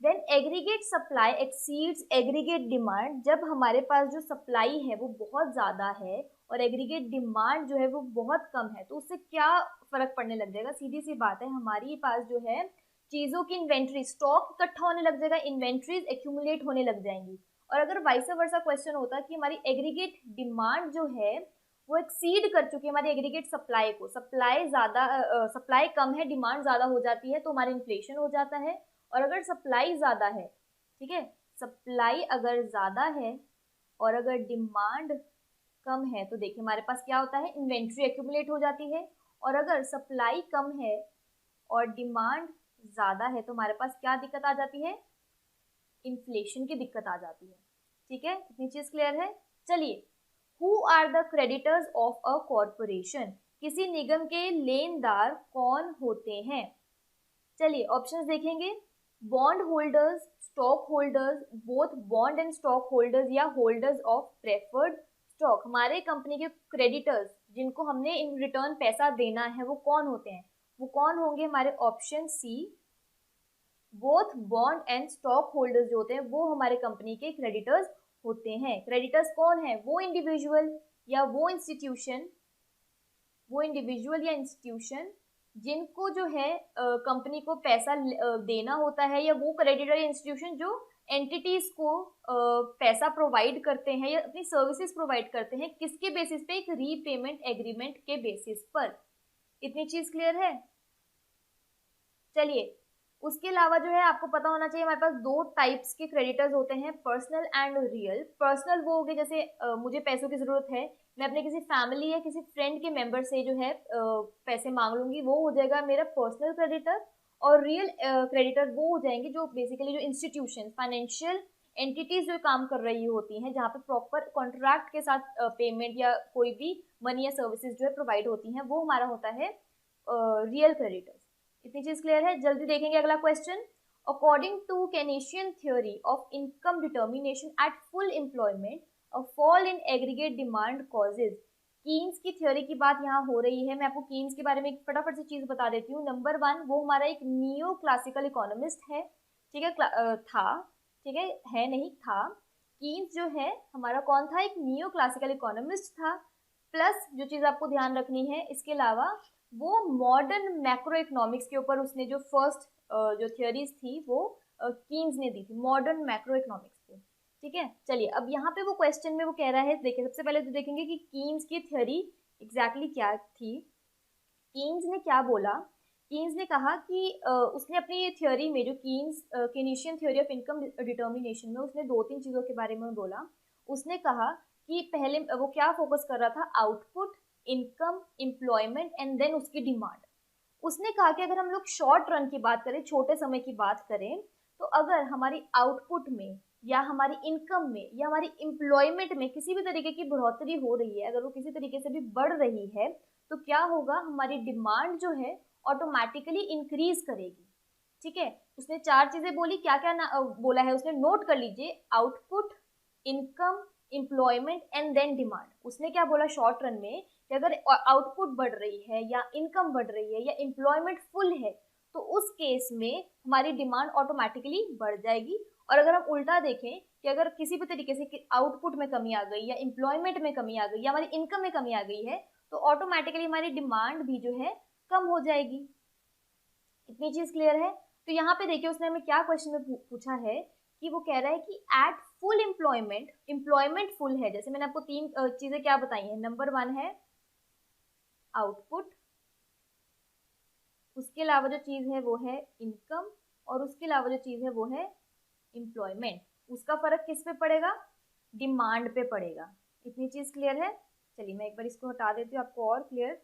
then aggregate supply exceeds aggregate demand. जब हमारे पास जो सप्लाई है वो बहुत ज्यादा है और एग्रीगेट डिमांड जो है वो बहुत कम है, तो उससे क्या फर्क पड़ने लग जाएगा? सीधी सी बात है, हमारी पास जो है चीजों की इन्वेंट्री स्टॉक इकट्ठा होने लग जाएगा, इन्वेंट्रीज एक्यूमुलेट होने लग जाएंगी। और अगर वाइस वर्सा क्वेश्चन होता कि हमारी एग्रीगेट डिमांड जो है वो एक्सीड कर चुकी है हमारी एग्रीगेट सप्लाई को, सप्लाई कम है डिमांड ज्यादा हो जाती है तो हमारा इन्फ्लेशन हो जाता है। और अगर सप्लाई ज्यादा है, ठीक है, सप्लाई अगर ज्यादा है और अगर डिमांड कम है तो देखिए हमारे पास क्या होता है, इन्वेंट्री एक्यूमुलेट हो जाती है। और अगर सप्लाई कम है और डिमांड ज्यादा है तो हमारे पास क्या दिक्कत आ जाती है, इन्फ्लेशन की दिक्कत आ जाती है। ठीक है, इतनी चीज क्लियर है? चलिए, who are the creditors of a corporation? किसी निगम के लेनदार कौन होते हैं? चलिए ऑप्शंस देखेंगे, bond holders, stock holders, both bond and stock holders या होल्डर्स ऑफ प्रेफर्ड स्टॉक। हमारे कंपनी के क्रेडिटर्स जिनको हमने इन रिटर्न पैसा देना है वो कौन होते हैं? वो कौन होंगे? हमारे option C, both bond and stock holders जो होते हैं वो हमारे कंपनी के क्रेडिटर्स होते हैं। क्रेडिटर्स कौन है? वो इंडिविजुअल या वो इंस्टीट्यूशन जिनको जो है कंपनी को पैसा देना होता है, या वो क्रेडिटर इंस्टीट्यूशन जो एंटिटीज को पैसा प्रोवाइड करते हैं या अपनी सर्विसेज प्रोवाइड करते हैं, किसके बेसिस पे? एक रीपेमेंट एग्रीमेंट के बेसिस पर। इतनी चीज क्लियर है? चलिए उसके अलावा जो है आपको पता होना चाहिए हमारे पास दो टाइप्स के क्रेडिटर्स होते हैं, पर्सनल एंड रियल। पर्सनल वो हो गए जैसे मुझे पैसों की जरूरत है, मैं अपने किसी फैमिली या किसी फ्रेंड के मेंबर से जो है पैसे मांग लूंगी, वो हो जाएगा मेरा पर्सनल क्रेडिटर। और रियल क्रेडिटर वो हो जाएंगे जो बेसिकली जो इंस्टीट्यूशन फाइनेंशियल एंटिटीज जो काम कर रही होती हैं, जहाँ पे प्रॉपर कॉन्ट्रैक्ट के साथ पेमेंट या कोई भी मनी या सर्विसेज जो है प्रोवाइड होती हैं, वो हमारा होता है रियल क्रेडिटर्स। इतनी चीज क्लियर है। जल्दी देखेंगे अगला question. According to Keynesian theory of income determination at full employment, a fall in aggregate demand causes. Keynes की थ्योरी की बात यहाँ हो रही है। मैं आपको कीन्स के बारे में एक फटाफट से चीज बता देती हूँ। नंबर वन, वो हमारा एक नियो क्लासिकल इकोनॉमिस्ट है, ठीक है, था, ठीक है नहीं था। कीन्स जो है हमारा कौन था, एक नियो क्लासिकल इकोनॉमिस्ट था। प्लस जो चीज आपको ध्यान रखनी है इसके अलावा, वो मॉडर्न मैक्रो इकोनॉमिक्स के ऊपर उसने जो फर्स्ट जो थियोरीज थी वो कीन्स ने दी थी, मॉडर्न मैक्रो इकोनॉमिक्स पे, ठीक है। चलिए अब यहाँ पे वो क्वेश्चन में वो कह रहा है, देखिए सबसे पहले तो देखेंगे कि कीन्स की थ्योरी एग्जैक्टली क्या थी। कीन्स ने क्या बोला, कीन्स ने कहा कि उसने अपनी थ्योरी में जो केनीशियन थ्योरी ऑफ इनकम डिटर्मिनेशन में उसने दो तीन चीजों के बारे में बोला। उसने कहा कि पहले वो क्या फोकस कर रहा था, output, income, employment and then उसकी डिमांड। उसने कहा कि अगर हम लोग शॉर्ट रन की बात करें, छोटे समय की बात करें, तो अगर हमारी आउटपुट में या हमारी इनकम में या हमारी एम्प्लॉयमेंट में किसी भी तरीके की बढ़ोतरी हो रही है, अगर वो किसी तरीके से भी बढ़ रही है, तो क्या होगा, हमारी डिमांड जो है ऑटोमेटिकली इंक्रीज करेगी, ठीक है। उसने चार चीजें बोली, क्या क्या बोला है उसने, नोट कर लीजिए, output, income, employment and then demand. उसने क्या बोला शॉर्ट रन में कि अगर आउटपुट बढ़ रही है या इनकम बढ़ रही है या एम्प्लॉयमेंट फुल है, तो उस केस में हमारी डिमांड ऑटोमेटिकली बढ़ जाएगी। और अगर हम उल्टा देखें कि अगर किसी भी तरीके से आउटपुट में कमी आ गई या एम्प्लॉयमेंट में कमी आ गई या हमारी इनकम में कमी आ गई है, तो ऑटोमेटिकली हमारी डिमांड भी जो है कम हो जाएगी। इतनी चीज क्लियर है। तो यहाँ पे देखिए उसने हमें क्या क्वेश्चन में पूछा है कि वो कह रहा है कि eight full employment, employment full है, जैसे मैंने आपको तीन चीजें क्या बताई हैं, नंबर वन है आउटपुट, उसके अलावा जो चीज है वो है इनकम, और उसके अलावा जो चीज है वो है एम्प्लॉयमेंट। उसका फर्क किस पे पड़ेगा, डिमांड पे पड़ेगा। इतनी चीज क्लियर है। चलिए मैं एक बार इसको हटा देती हूँ, आपको और क्लियर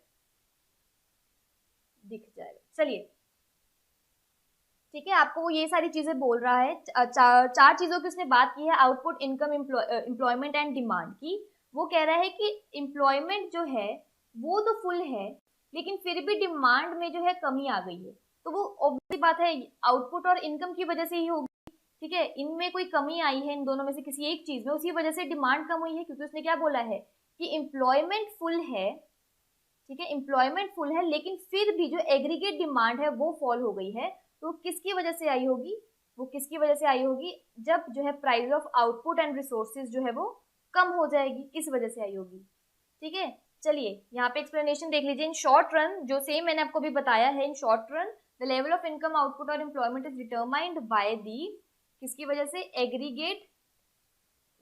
दिख जाएगा। चलिए ठीक है, आपको वो ये सारी चीजें बोल रहा है, चार चीजों की उसने बात की है, output, income, employment and demand की। वो कह रहा है कि एम्प्लॉयमेंट जो है वो तो फुल है, लेकिन फिर भी डिमांड में जो है कमी आ गई है, तो वो ऑब्वियस बात है आउटपुट और इनकम की वजह से ही होगी, ठीक है। इनमें कोई कमी आई है इन दोनों में से किसी एक चीज में, उसी वजह से डिमांड कम हुई है, क्योंकि उसने क्या बोला है कि एम्प्लॉयमेंट फुल है, ठीक है, एम्प्लॉयमेंट फुल है, लेकिन फिर भी जो एग्रीगेट डिमांड है वो फॉल हो गई है। तो किसकी वजह से आई होगी, वो किसकी वजह से आई होगी, जब जो है price of output and resources जो है वो कम हो जाएगी, इस वजह से आई होगी, ठीक है। चलिए यहाँ पे एक्सप्लेनेशन देख लीजिए। इन शॉर्ट रन, जो सेम मैंने आपको भी बताया है, in short run the level of income, output और employment is determined by the, किसकी वजह से, aggregate,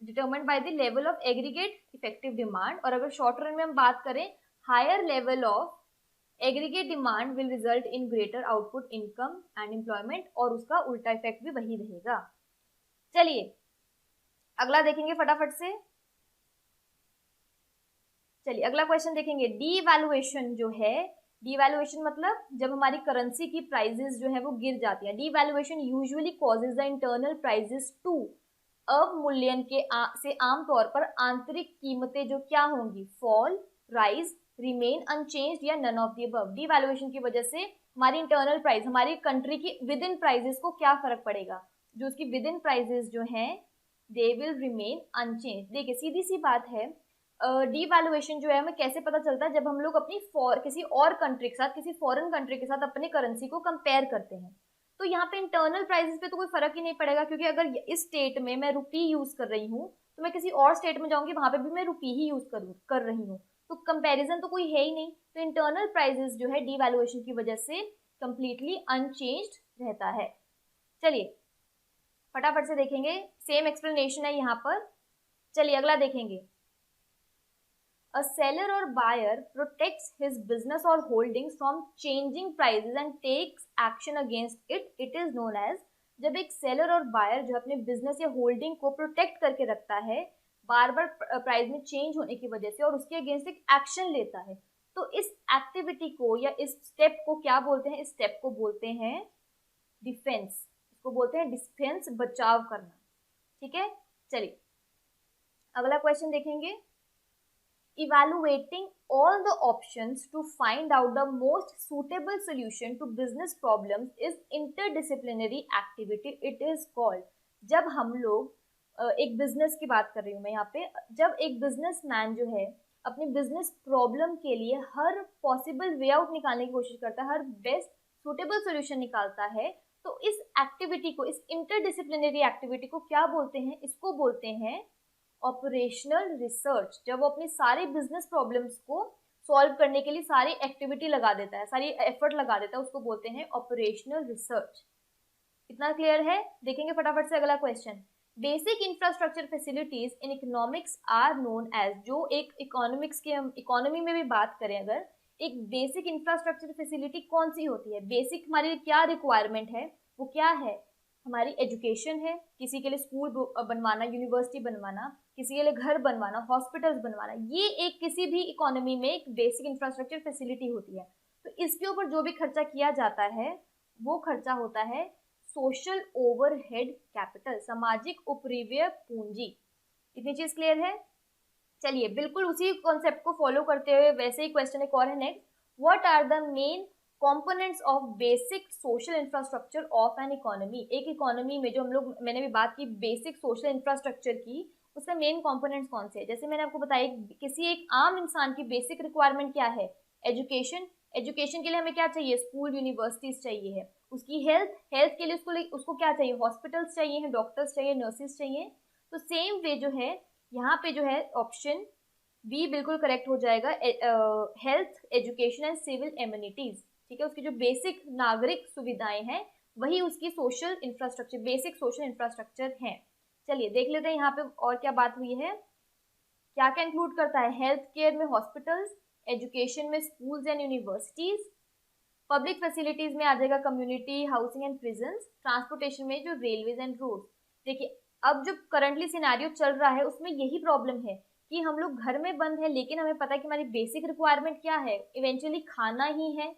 determined by the level of aggregate effective demand. और अगर शॉर्ट रन में हम बात करें, higher level of aggregate demand will result in greater output, income and employment, और उसका उल्टा इफेक्ट भी वही रहेगा। चलिए अगला देखेंगे फटाफट से। चलिए अगला क्वेश्चन देखेंगे। डीवैल्यूएशन जो है, डीवैल्यूएशन मतलब जब हमारी करेंसी की प्राइसेस जो है वो गिर जाती है। Devaluation usually causes the internal prices to, अवमूल्यन के से आमतौर पर आंतरिक कीमतें जो क्या होंगी, फॉल, राइज, रिमेन अनचेंज्ड या नन ऑफ द अबव। डीवैल्यूएशन की वजह से हमारी इंटरनल प्राइस, हमारी कंट्री की विद इन प्राइजेस को क्या फर्क पड़ेगा, जो उसकी विद इन प्राइजेस जो हैं दे विल रिमेन अनचेंज। देखिए सीधी सी बात है, डीवैल्यूएशन जो है हमें कैसे पता चलता है, जब हम लोग अपनी किसी और कंट्री के साथ, किसी फॉरेन कंट्री के साथ अपने करेंसी को कंपेयर करते हैं। तो यहाँ पे इंटरनल प्राइसेस पे तो कोई फर्क ही नहीं पड़ेगा, क्योंकि अगर इस स्टेट में मैं रुपी यूज कर रही हूँ, तो मैं किसी और स्टेट में जाऊंगी, वहां पे भी मैं रुपी ही यूज कर रही हूँ, तो कंपैरिजन तो कोई है ही नहीं। तो इंटरनल प्राइसेस जो है डीवैल्यूएशन की वजह से कंप्लीटली अनचेंज्ड रहता है। चलिए फटाफट से देखेंगे, सेम एक्सप्लेनेशन है यहाँ पर। चलिए अगला देखेंगे। A seller or buyer protects his business or holdings from changing prices and takes action against it. It is known as, जब एक सेलर और बायर जो अपने बिजनेस या होल्डिंग को प्रोटेक्ट करके रखता है बार बार प्राइस में चेंज होने की वजह से और उसके अगेंस्ट एक एक्शन लेता है, तो इस एक्टिविटी को या इस स्टेप को क्या बोलते हैं? इस स्टेप को बोलते हैं डिफेंस। इसको बोलते हैं डिफेंस, बचाव करना। ठीक है, चलिए अगला क्वेश्चन देखेंगे। Evaluating all the options to find out the most suitable solution to business problems is interdisciplinary activity. It is called, जब हम लोग एक बिजनेस की बात कर रही हूँ मैं यहाँ पे, जब एक बिजनेसमैन जो है अपनी बिजनेस प्रॉब्लम के लिए हर पॉसिबल वे आउट निकालने की कोशिश करता है, हर बेस्ट सुटेबल सोल्यूशन निकालता है, तो इस एक्टिविटी को, इस इंटरडिसिप्लिनरी एक्टिविटी को क्या बोलते हैं? इसको बोलते हैं ऑपरेशनल रिसर्च। जब वो अपनी सारी बिजनेस प्रॉब्लम्स को सॉल्व करने के लिए सारी एक्टिविटी लगा देता है, सारी एफर्ट लगा देता है, उसको बोलते हैं ऑपरेशनल रिसर्च। इतना क्लियर है? देखेंगे फटाफट से अगला question. Basic infrastructure facilities in economics are known as, जो एक इकोनॉमिक्स के, हम इकोनॉमी में भी बात करें अगर, एक बेसिक इंफ्रास्ट्रक्चर फैसिलिटी कौन सी होती है? बेसिक हमारी क्या रिक्वायरमेंट है, वो क्या है? हमारी एजुकेशन है, किसी के लिए स्कूल बनवाना, यूनिवर्सिटी बनवाना, किसी के लिए घर बनवाना, हॉस्पिटल्स बनवाना, ये एक किसी भी इकोनॉमी में एक बेसिक इंफ्रास्ट्रक्चर फैसिलिटी होती है। तो इसके ऊपर जो भी खर्चा किया जाता है वो खर्चा होता है सोशल ओवरहेड कैपिटल, सामाजिक उपरिव्यय पूंजी। इतनी चीज क्लियर है? चलिए बिल्कुल उसी कॉन्सेप्ट को फॉलो करते हुए वैसे ही क्वेश्चन एक और है next. What are the main components of basic social infrastructure of an economy? एक इकोनॉमी में जो हम लोग, मैंने भी बात की बेसिक सोशल इंफ्रास्ट्रक्चर की, उसका मेन कंपोनेंट्स कौन से है? जैसे मैंने आपको बताया किसी एक आम इंसान की बेसिक रिक्वायरमेंट क्या है? एजुकेशन। एजुकेशन के लिए हमें क्या चाहिए? स्कूल, यूनिवर्सिटीज चाहिए है। उसकी हेल्थ, हेल्थ के लिए उसको क्या चाहिए? हॉस्पिटल्स चाहिए हैं, डॉक्टर्स चाहिए, नर्सेज चाहिए। तो सेम वे जो है यहाँ पे जो है ऑप्शन बी बिल्कुल करेक्ट हो जाएगा, health, education and civil amenities. ठीक है, उसकी जो बेसिक नागरिक सुविधाएं हैं वही उसकी social infrastructure, basic social infrastructure है। चलिए देख लेते हैं यहाँ पे और क्या बात हुई है, क्या क्या इंक्लूड करता है? हेल्थ केयर में हॉस्पिटल्स, एजुकेशन में schools and universities, public facilities में आ जाएगा community housing and prisons, transportation में जो रेलवेज एंड रोड। देखिए अब जो करंटली सिनेरियो चल रहा है उसमें यही प्रॉब्लम है कि हम लोग घर में बंद है, लेकिन हमें पता है कि हमारी बेसिक रिक्वायरमेंट क्या है? इवेंचुअली खाना ही है,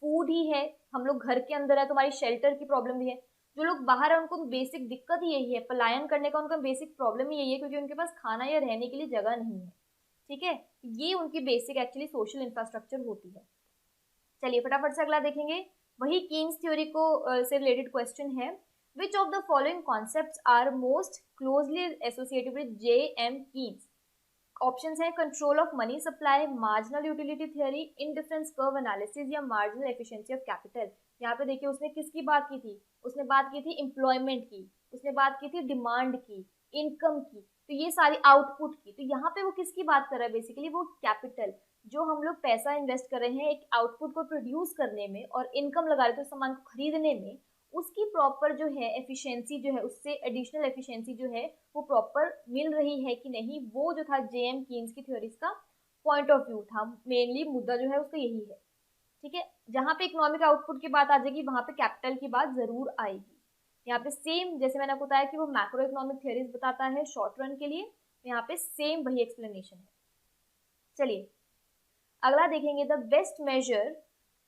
फूड ही है। हम लोग घर के अंदर है तो हमारी शेल्टर की प्रॉब्लम भी है। जो लोग बाहर है उनको बेसिक दिक्कत ही यही है, पलायन करने का उनका बेसिक प्रॉब्लम ही यही है, क्योंकि उनके पास खाना या रहने के लिए जगह नहीं है। ठीक है, ये उनकी बेसिक एक्चुअली सोशल इंफ्रास्ट्रक्चर होती है। चलिए फटाफट से अगला देखेंगे, वही कीन्स थ्योरी को से रिलेटेड क्वेश्चन है। Which of the following concepts are most closely associated with J.M. Keynes? Options हैं control of money supply, marginal utility theory, indifference curve analysis या मार्जिनल एफिशिएंसी ऑफ कैपिटल। यहाँ पे देखिए उसने किसकी बात की थी? उसने बात की थी एम्प्लॉयमेंट की, उसने बात की थी डिमांड की, इनकम की, तो ये सारी आउटपुट की। तो यहाँ पे वो किसकी बात कर रहा है? बेसिकली वो कैपिटल, जो हम लोग पैसा इन्वेस्ट कर रहे हैं एक आउटपुट को प्रोड्यूस करने में और इनकम लगा रहे थे उस सामान को खरीदने में, उसकी प्रॉपर जो है एफिशिएंसी जो है, उससे एडिशनल एफिशिएंसी जो है वो प्रॉपर मिल रही है कि नहीं, वो जो था J.M. कीन्स की थ्योरीज का पॉइंट ऑफ व्यू था। मेनली मुद्दा जो है उसका यही है। ठीक है, जहां पे इकोनॉमिक आउटपुट की बात आ जाएगी वहां पे कैपिटल की बात जरूर आएगी। यहाँ पे सेम जैसे मैंने आपको बताया कि वो मैक्रो इकोनॉमिक थ्योरीज बताता है शॉर्ट रन के लिए, यहाँ पे सेम वही एक्सप्लेनेशन है। चलिए अगला देखेंगे, the best measure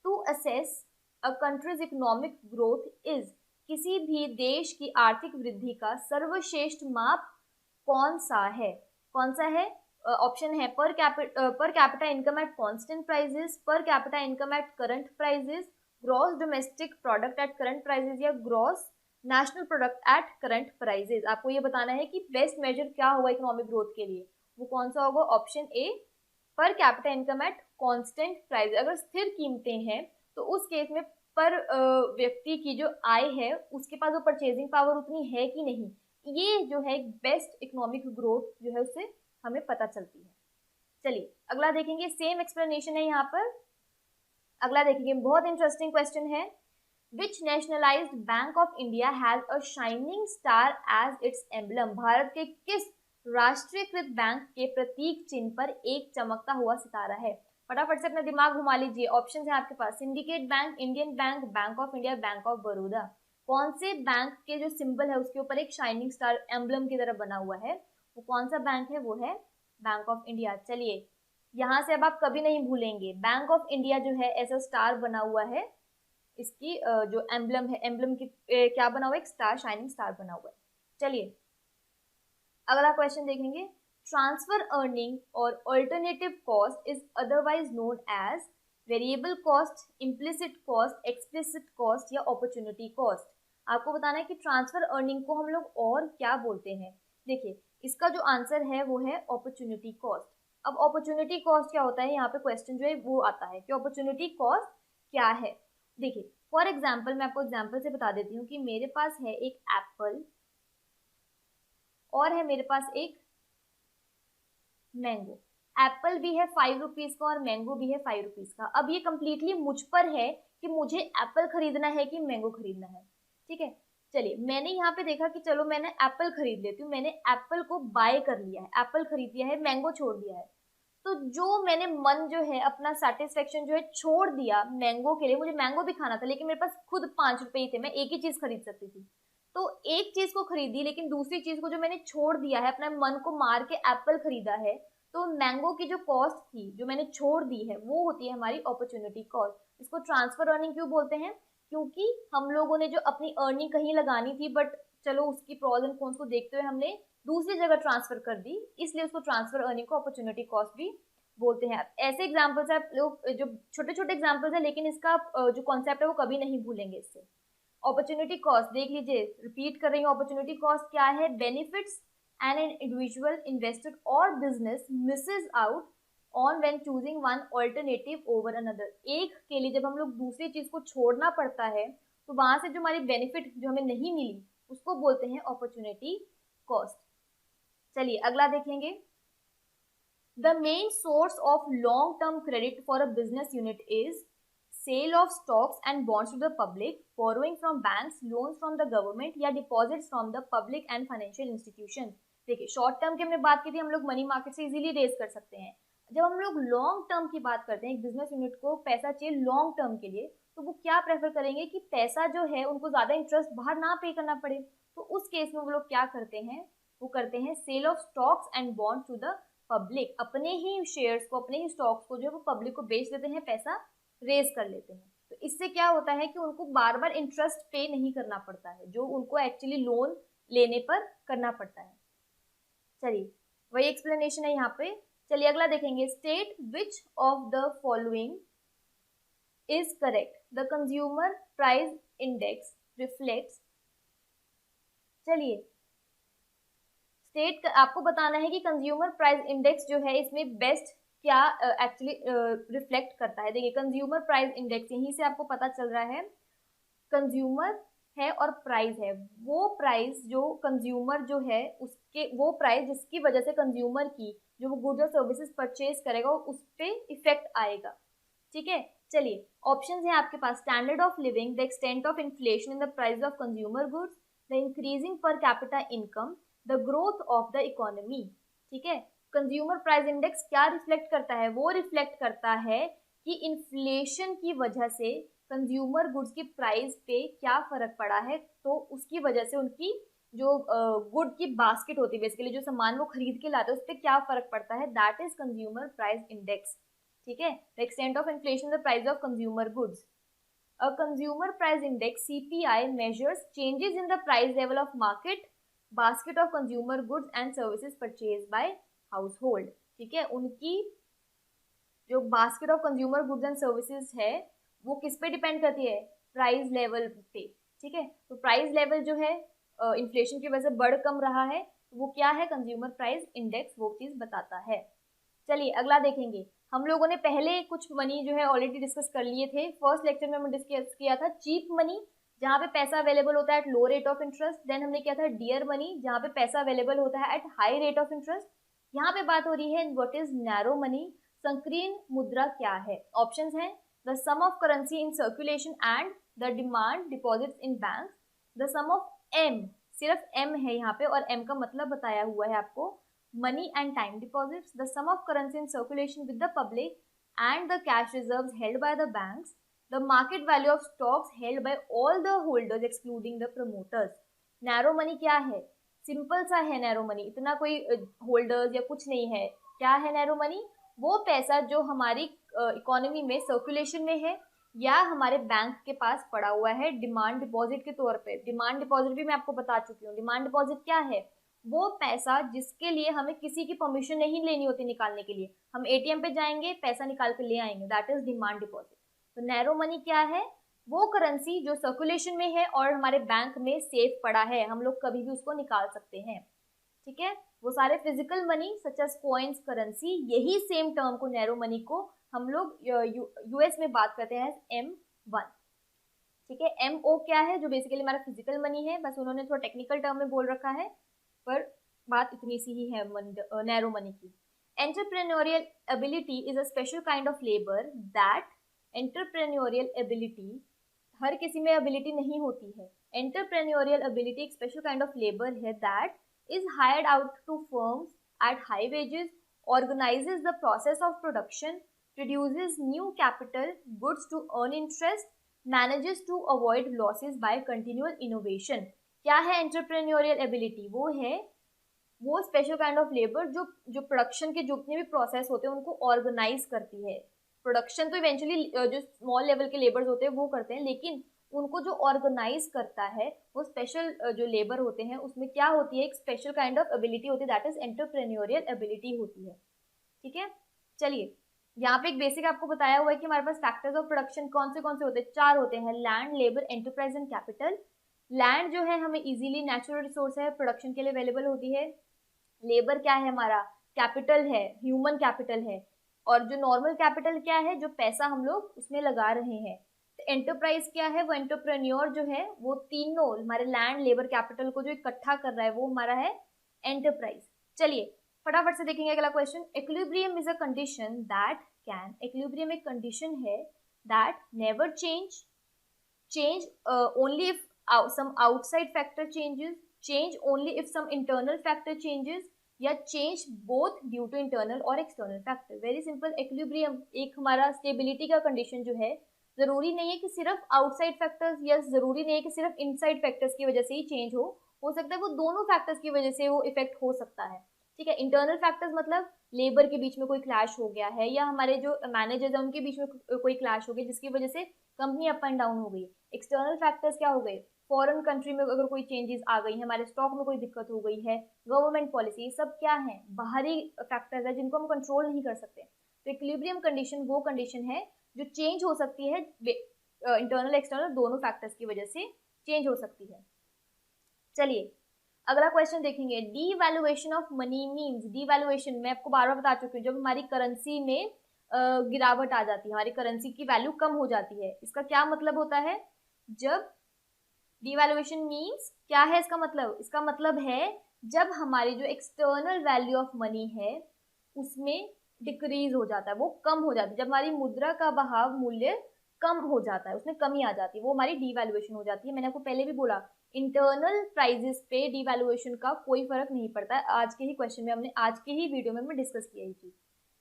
to assess a country's economic growth is, किसी भी देश की आर्थिक वृद्धि का सर्वश्रेष्ठ माप कौन सा है? कौन सा है? ऑप्शन है per capita income at constant prices, per capita income at current prices, gross domestic product at current prices या gross national product at current prices. आपको ये बताना है कि बेस्ट मेजर क्या होगा इकोनॉमिक ग्रोथ के लिए, वो कौन सा होगा? ऑप्शन ए पर capita income at constant price. अगर स्थिर कीमतें हैं तो उस केस में पर व्यक्ति की जो आय है उसके पास वो परचेजिंग पावर उतनी है कि नहीं, ये जो है बेस्ट इकोनॉमिक ग्रोथ जो है उससे हमें पता चलती है। चलिए अगला देखेंगे, सेम एक्सप्लेनेशन है यहाँ पर। अगला देखेंगे, बहुत इंटरेस्टिंग क्वेश्चन है। Which nationalised bank of India has a shining star as its emblem? Bharat के किस राष्ट्रीयकृत बैंक के प्रतीक चिन्ह पर एक चमकता हुआ सितारा है। फटाफट से अपना दिमाग घुमा लीजिए। ऑप्शन है आपके पास Syndicate Bank, Indian Bank, Bank of India, Bank of Baroda. कौन से बैंक के जो सिंबल है उसके ऊपर एक शाइनिंग स्टार एम्बलम की तरह बना हुआ है, वो कौन सा बैंक है? वो है बैंक ऑफ इंडिया। चलिए यहाँ से अब आप कभी नहीं भूलेंगे, बैंक ऑफ इंडिया जो है ऐसा स्टार बना हुआ है, इसकी जो एम्बलम है, एम्बलम की क्या बना हुआ है? एक स्टार, शाइनिंग स्टार बना हुआ है। चलिए अगला क्वेश्चन देखेंगे। ट्रांसफर अर्निंग और alternative cost is otherwise known as variable cost, implicit cost, explicit cost या अपॉर्चुनिटी कॉस्ट। आपको बताना है कि ट्रांसफर अर्निंग को हम लोग और क्या बोलते हैं। देखिए इसका जो आंसर है वो है अपॉर्चुनिटी कॉस्ट। अब अपॉर्चुनिटी कॉस्ट क्या होता है, यहाँ पे क्वेश्चन जो है वो आता है कि अपॉर्चुनिटी कॉस्ट क्या है। देखिए फॉर एग्जाम्पल, मैं आपको एग्जाम्पल से बता देती हूँ कि मेरे पास है एक एप्पल और है मेरे पास एक मैंगो। एप्पल भी है 5 रुपीज का और मैंगो भी है 5 रुपीज का। अब ये कंप्लीटली मुझ पर है कि मुझे एप्पल खरीदना है कि मैंगो खरीदना है। ठीक है, चलिए मैंने यहाँ पे देखा कि चलो मैंने एप्पल खरीद लेती हूँ, मैंने एप्पल को बाय कर लिया है, एप्पल खरीद लिया है, मैंगो छोड़ दिया है। तो जो मैंने मन जो है अपना सेटिस्फेक्शन जो है छोड़ दिया मैंगो के लिए, मुझे मैंगो भी खाना था लेकिन मेरे पास खुद 5 रुपए ही थे, मैं एक ही चीज खरीद सकती थी। तो एक चीज को खरीदी लेकिन दूसरी चीज को जो मैंने छोड़ दिया है, अपने मन को मार के एप्पल खरीदा है, तो मैंगो की जो कॉस्ट थी जो मैंने छोड़ दी है वो होती है हमारी अपॉर्चुनिटी कॉस्ट। इसको ट्रांसफर अर्निंग क्यों बोलते हैं? क्योंकि हम लोगों ने जो अपनी अर्निंग कहीं लगानी थी बट चलो उसकी प्रॉज एंड कॉन्स को देखते हुए हमने दूसरी जगह ट्रांसफर कर दी, इसलिए उसको ट्रांसफर अर्निंग को अपॉर्चुनिटी कॉस्ट भी बोलते हैं। ऐसे एग्जाम्पल्स आप लोग जो छोटे छोटे एग्जाम्पल्स है लेकिन इसका जो कॉन्सेप्ट है वो कभी नहीं भूलेंगे इससे। अपॉर्चुनिटी कॉस्ट देख लीजिए, रिपीट कर रही हूँ, अपॉर्चुनिटी कॉस्ट क्या है? Benefits and an individual investor और business misses out on when choosing one alternative over another. एक के लिए जब हम लोग दूसरी चीज को छोड़ना पड़ता है तो वहां से जो हमारी बेनिफिट जो हमें नहीं मिली उसको बोलते हैं अपॉर्चुनिटी कॉस्ट। चलिए अगला देखेंगे। The main source of long-term credit for a business unit is sale of stocks and bonds to the public, borrowing from banks, loans from the government या deposits from the public and financial institutions। देखिए short term की हमने बात की थी, हम लोग money market से इजीली रेज कर सकते हैं। जब हम लोग लॉन्ग टर्म की बात करते हैं, एक बिजनेस यूनिट को पैसा चाहिए लॉन्ग टर्म के लिए, तो वो क्या प्रेफर करेंगे कि पैसा जो है उनको ज्यादा इंटरेस्ट बाहर ना पे करना पड़े। तो उस केस में वो लोग क्या करते हैं? वो करते हैं sale of stocks and bond to the public. अपने ही शेयर्स को, अपने ही स्टॉक्स को जो है वो पब्लिक को बेच देते हैं, पैसा रेज कर लेते हैं। तो इससे क्या होता है कि उनको बार बार इंटरेस्ट पे नहीं करना पड़ता है जो उनको एक्चुअली लोन लेने पर करना पड़ता है। चलिए वही एक्सप्लेनेशन है यहाँ पे। चलिए अगला देखेंगे। State which of the following is correct. The consumer price index reflects. चलिए स्टेट आपको बताना है कि कंज्यूमर प्राइस इंडेक्स जो है इसमें बेस्ट क्या एक्चुअली रिफ्लेक्ट करता है। देखिए कंज्यूमर प्राइस इंडेक्स यहीं से आपको पता चल रहा है, कंज्यूमर है और प्राइस है। वो प्राइस जो कंज्यूमर जो है उसके, वो प्राइस जिसकी वजह से कंज्यूमर की जो वो गुड्स और सर्विसेज परचेज करेगा उस पर इफेक्ट आएगा। ठीक है, चलिए ऑप्शंस हैं आपके पास। Standard of living, the extent of inflation in the price of consumer goods, the increasing per capita income, the growth of the economy. ठीक है, कंज्यूमर प्राइस इंडेक्स क्या रिफ्लेक्ट करता है? वो रिफ्लेक्ट करता है कि इन्फ्लेशन की वजह से कंज्यूमर गुड्स की प्राइस पे क्या फर्क पड़ा है, तो उसकी वजह से उनकी जो गुड की बास्केट होती है, बेसिकली जो सामान वो खरीद के लाते हैं उस पर क्या फर्क पड़ता है, that is consumer price index. ठीक है, the extent of inflation the price of consumer goods. A consumer price index CPI measures changes in the price level of market basket of consumer goods and services purchased by household। ठीक है, उनकी जो basket of consumer goods and services है वो किस पे depend करती है? प्राइस लेवल पे। ठीक है, तो प्राइस लेवल जो है इन्फ्लेशन की वजह से बढ़ कम रहा है, वो क्या है? कंज्यूमर प्राइस इंडेक्स वो चीज बताता है। चलिए अगला देखेंगे। हम लोगों ने पहले कुछ मनी जो है ऑलरेडी डिस्कस कर लिए थे। फर्स्ट लेक्चर में हमने डिस्कस किया था चीप मनी, जहाँ पे पैसा अवेलेबल होता है at low rate of interest. Then हमने किया था डियर मनी, जहाँ पे पैसा अवेलेबल होता है at high rate of interest. यहाँ पे बात हो रही है व्हाट इज नैरो मनी। संकीर्ण मुद्रा क्या है? ऑप्शंस हैं the sum of currency in circulation and the demand deposits in banks, the sum of M, सिर्फ एम है यहाँ पे और एम का मतलब बताया हुआ है आपको, money and time deposits, the sum of currency in circulation with the public and the cash reserves held by the banks, the market value of stocks held by all the holders excluding the promoters. Narrow money क्या है? Simple सा है narrow money, इतना कोई holders या कुछ नहीं है. क्या है नैरो मनी? वो पैसा जो हमारी इकोनॉमी में सर्कुलेशन में है या हमारे बैंक के पास पड़ा हुआ है डिमांड डिपॉजिट के तौर पे. डिमांड डिपॉजिट भी मैं आपको बता चुकी हूँ. डिमांड डिपॉजिट क्या है? वो पैसा जिसके लिए हमें किसी की परमिशन नहीं लेनी होती निकालने के लिए, हम एटीएम पे जाएंगे पैसा निकाल के ले आएंगे, दैट इज डिमांड डिपॉजिट. तो नैरो मनी क्या है? वो करेंसी जो सर्कुलेशन में है और हमारे बैंक में सेफ पड़ा है, हम लोग कभी भी उसको निकाल सकते हैं. ठीक है, वो सारे physical money such as coins, currency, यही सेम टर्म को नैरो मनी को हम लोग यूएस में बात करते हैं M1. ठीक है, MO क्या है? जो बेसिकली हमारा फिजिकल मनी है, बस उन्होंने थोड़ा टेक्निकल टर्म में बोल रखा है, पर बात इतनी सी ही है नैरो मनी की. Entrepreneurial ability is a special kind of labour that. Entrepreneurial ability, हर किसी में एबिलिटी नहीं होती है. एंटरप्रेन्योरियल एबिलिटी एक स्पेशल काइंड ऑफ लेबर है that is hired out to firms at high wages, organizes the process of production, produces new capital goods to earn interest, manages to avoid losses by continual innovation. क्या है entrepreneurial ability? वो है वो special kind of labour जो production के जितने भी process होते हैं उनको ऑर्गेनाइज करती है. प्रोडक्शन तो इवेंचुअली जो स्मॉल लेवल के लेबर्स होते हैं वो करते हैं, लेकिन उनको जो ऑर्गेनाइज करता है वो स्पेशल जो लेबर होते हैं, उसमें क्या होती है? एक स्पेशल काइंड ऑफ एबिलिटी होती है, दैट इज एंटरप्रेन्योरियल एबिलिटी होती है. ठीक है, चलिए यहाँ पे एक बेसिक आपको बताया हुआ है कि हमारे पास फैक्टर्स ऑफ प्रोडक्शन कौन से होते हैं? 4 होते हैं. Land, labour, enterprise and capital. Land जो है हमें इजीली नेचुरल रिसोर्स है, प्रोडक्शन के लिए अवेलेबल होती है. लेबर क्या है? हमारा कैपिटल है, ह्यूमन कैपिटल है. और जो नॉर्मल कैपिटल क्या है? जो पैसा हम लोग उसमें लगा रहे हैं. एंटरप्राइज क्या है? वो एंटरप्रेन्योर जो है वो तीनों हमारे लैंड, लेबर, कैपिटल को जो इकट्ठा कर रहा है वो हमारा है एंटरप्राइज. चलिए फटाफट से देखेंगे अगला question. Equilibrium is a condition that can. Equilibrium एक कंडीशन है that never change only if some outside factor change only if some internal factor changes, या change both due to internal और external factor. Very simple. Equilibrium एक हमारा stability का condition जो है, जरूरी नहीं है कि सिर्फ आउटसाइड फैक्टर्स या जरूरी नहीं है कि सिर्फ इनसाइड फैक्टर्स की वजह से ही चेंज हो सकता है वो दोनों फैक्टर्स की वजह से वो इफेक्ट हो सकता है. ठीक है, इंटरनल फैक्टर्स मतलब लेबर के बीच में कोई क्लैश हो गया है या हमारे जो मैनेजर्स हैं उनके बीच में कोई क्लैश हो गया जिसकी वजह से कंपनी अप एंड डाउन हो गई. एक्सटर्नल फैक्टर्स क्या हो गए? फॉरेन कंट्री में अगर कोई चेंजेस आ गई है, हमारे स्टॉक में कोई दिक्कत हो गई है, गवर्नमेंट पॉलिसी, सब क्या है? बाहरी फैक्टर्स है जिनको हम कंट्रोल नहीं कर सकते. तो इक्विलिब्रियम कंडीशन वो कंडीशन है जो चेंज हो सकती है, इंटरनल एक्सटर्नल दोनों फैक्टर्स की वजह से चेंज हो सकती है. चलिए अगला क्वेश्चन देखेंगे. Devaluation of money means. Devaluation मैं आपको बार बार बता चुकी हूँ, जब हमारी करेंसी में गिरावट आ जाती है, हमारी करेंसी की वैल्यू कम हो जाती है. इसका क्या मतलब होता है? जब डिवैल्यूएशन मीन्स क्या है इसका मतलब? इसका मतलब है जब हमारी जो एक्सटर्नल वैल्यू ऑफ मनी है उसमें डिक्रीज हो जाता है, वो कम हो जाती है. जब हमारी मुद्रा का बहाव मूल्य कम हो जाता है, उसमें कमी आ जाती है, वो हमारी डिवैल्यूएशन हो जाती है. मैंने आपको पहले भी बोला इंटरनल प्राइजेस पे डिवैल्यूएशन का कोई फर्क नहीं पड़ता है. आज के ही क्वेश्चन में हमने, आज के ही वीडियो में हमने डिस्कस किया ही थी.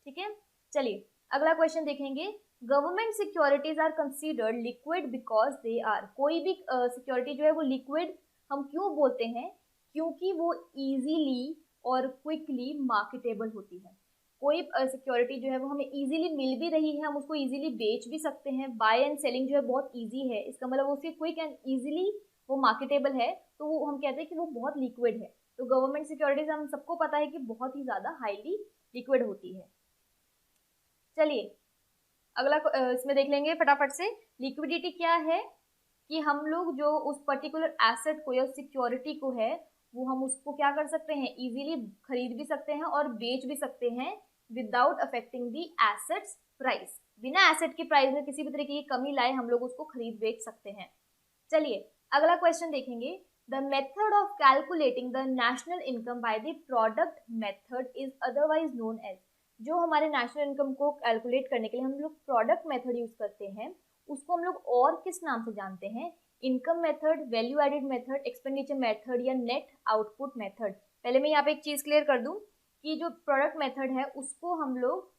ठीक है, चलिए अगला क्वेश्चन देखेंगे. Government securities are considered liquid because they are. कोई भी सिक्योरिटी जो है वो लिक्विड हम क्यों बोलते हैं? क्योंकि वो इजीली और क्विकली मार्केटेबल होती है. कोई सिक्योरिटी जो है वो हमें इजीली मिल भी रही है, हम उसको इजीली बेच भी सकते हैं. बाय एंड सेलिंग जो है बहुत इजी है, इसका मतलब उसकी क्विक एंड इजीली वो मार्केटेबल है, तो वो हम कहते हैं कि वो बहुत लिक्विड है. तो गवर्नमेंट सिक्योरिटीज हम सबको पता है कि बहुत ही ज्यादा हाईली लिक्विड होती है. चलिए अगला इसमें देख लेंगे फटाफट से. लिक्विडिटी क्या है? कि हम लोग जो उस पर्टिकुलर एसेट को या सिक्योरिटी को है वो हम उसको क्या कर सकते हैं? इजीली खरीद भी सकते हैं और बेच भी सकते हैं without affecting the assets price. बिना एसेट की प्राइस में किसी भी तरीके की कमी लाए हम लोग उसको खरीद बेच सकते हैं. चलिए अगला क्वेश्चन देखेंगे. The method of calculating the national income by the product method is otherwise known as. जो हमारे नेशनल इनकम को कैलकुलेट करने के लिए हम लोग प्रोडक्ट मेथड यूज करते हैं, उसको हम लोग और किस नाम से जानते हैं? Income method, value added method, expenditure method या नेट आउटपुट मेथड. पहले मैं यहाँ पे एक चीज क्लियर कर दूं कि जो प्रोडक्ट मेथड है उसको हम लोग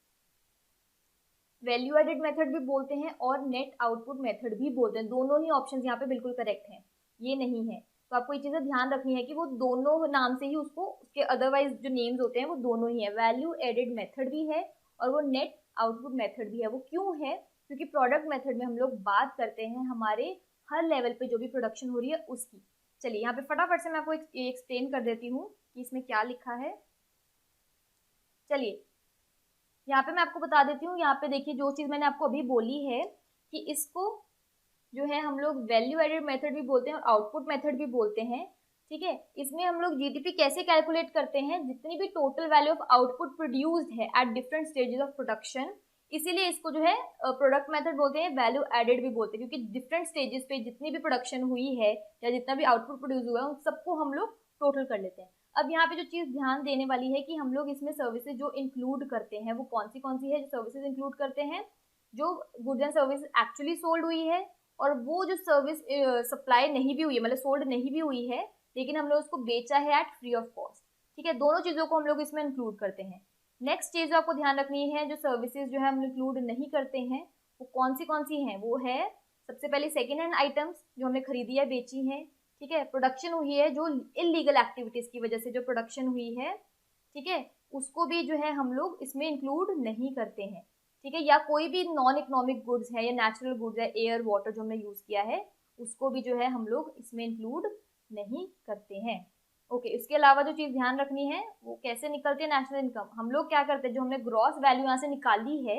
वैल्यू एडेड मेथड भी बोलते हैं और नेट आउटपुट मेथड भी बोलते हैं। दोनों ही ऑप्शन यहाँ पे बिल्कुल करेक्ट हैं, ये नहीं है। तो आपको ये चीजें ध्यान रखनी है कि वो दोनों नाम से ही उसको, उसके अदरवाइज जो नेम्स होते हैं वो दोनों ही है। वैल्यू एडेड मेथड भी है और वो नेट आउटपुट मेथड भी है। वो क्यों है? क्योंकि प्रोडक्ट मेथड में हम लोग बात करते हैं हमारे हर लेवल पे जो भी प्रोडक्शन हो रही है उसकी। चलिए यहाँ पे फटाफट से मैं आपको एक्सप्लेन कर देती हूँ कि इसमें क्या लिखा है। चलिए यहाँ पे मैं आपको बता देती हूँ। यहाँ पे देखिए जो चीज मैंने आपको अभी बोली है कि इसको जो है हम लोग वैल्यू एडेड मेथड भी बोलते हैं और आउटपुट मेथड भी बोलते हैं, ठीक है। इसमें हम लोग जीडीपी कैसे कैलकुलेट करते हैं? जितनी भी total value of output produced है at different stages of production, इसीलिए इसको जो है प्रोडक्ट मेथड बोलते हैं, वैल्यू एडेड भी बोलते हैं, क्योंकि डिफरेंट स्टेजेस पे जितनी भी प्रोडक्शन हुई है या जितना भी आउटपुट प्रोड्यूस हुआ है उन सबको हम लोग टोटल कर लेते हैं। अब यहाँ पे जो चीज ध्यान देने वाली है कि हम लोग इसमें सर्विसेज जो इंक्लूड करते हैं वो कौन सी है। जो सर्विसेज इंक्लूड करते हैं जो goods and service actually sold हुई है और वो जो सर्विस सप्लाई नहीं भी हुई है, मतलब सोल्ड नहीं भी हुई है लेकिन हमने उसको बेचा है एट फ्री ऑफ कॉस्ट, ठीक है। दोनों चीजों को हम लोग इसमें इंक्लूड करते हैं। नेक्स्ट चीज जो आपको ध्यान रखनी है, जो सर्विसेज जो है हम इंक्लूड नहीं करते हैं वो कौन सी हैं? वो है सबसे पहले सेकेंड हैंड आइटम्स जो हमने खरीदी है, बेची है, ठीक है। प्रोडक्शन हुई है जो इलीगल एक्टिविटीज की वजह से जो प्रोडक्शन हुई है, ठीक है, उसको भी जो है हम लोग इसमें इंक्लूड नहीं करते हैं, ठीक है। या कोई भी नॉन इकोनॉमिक गुड्स है या नेचुरल गुड्स है, एयर वाटर जो हमने यूज किया है उसको भी जो है हम लोग इसमें इंक्लूड नहीं करते हैं। ओके, इसके अलावा जो चीज ध्यान रखनी है वो कैसे निकलती है नेशनल इनकम। हम लोग क्या करते हैं, जो हमने ग्रॉस वैल्यू यहाँ से निकाली है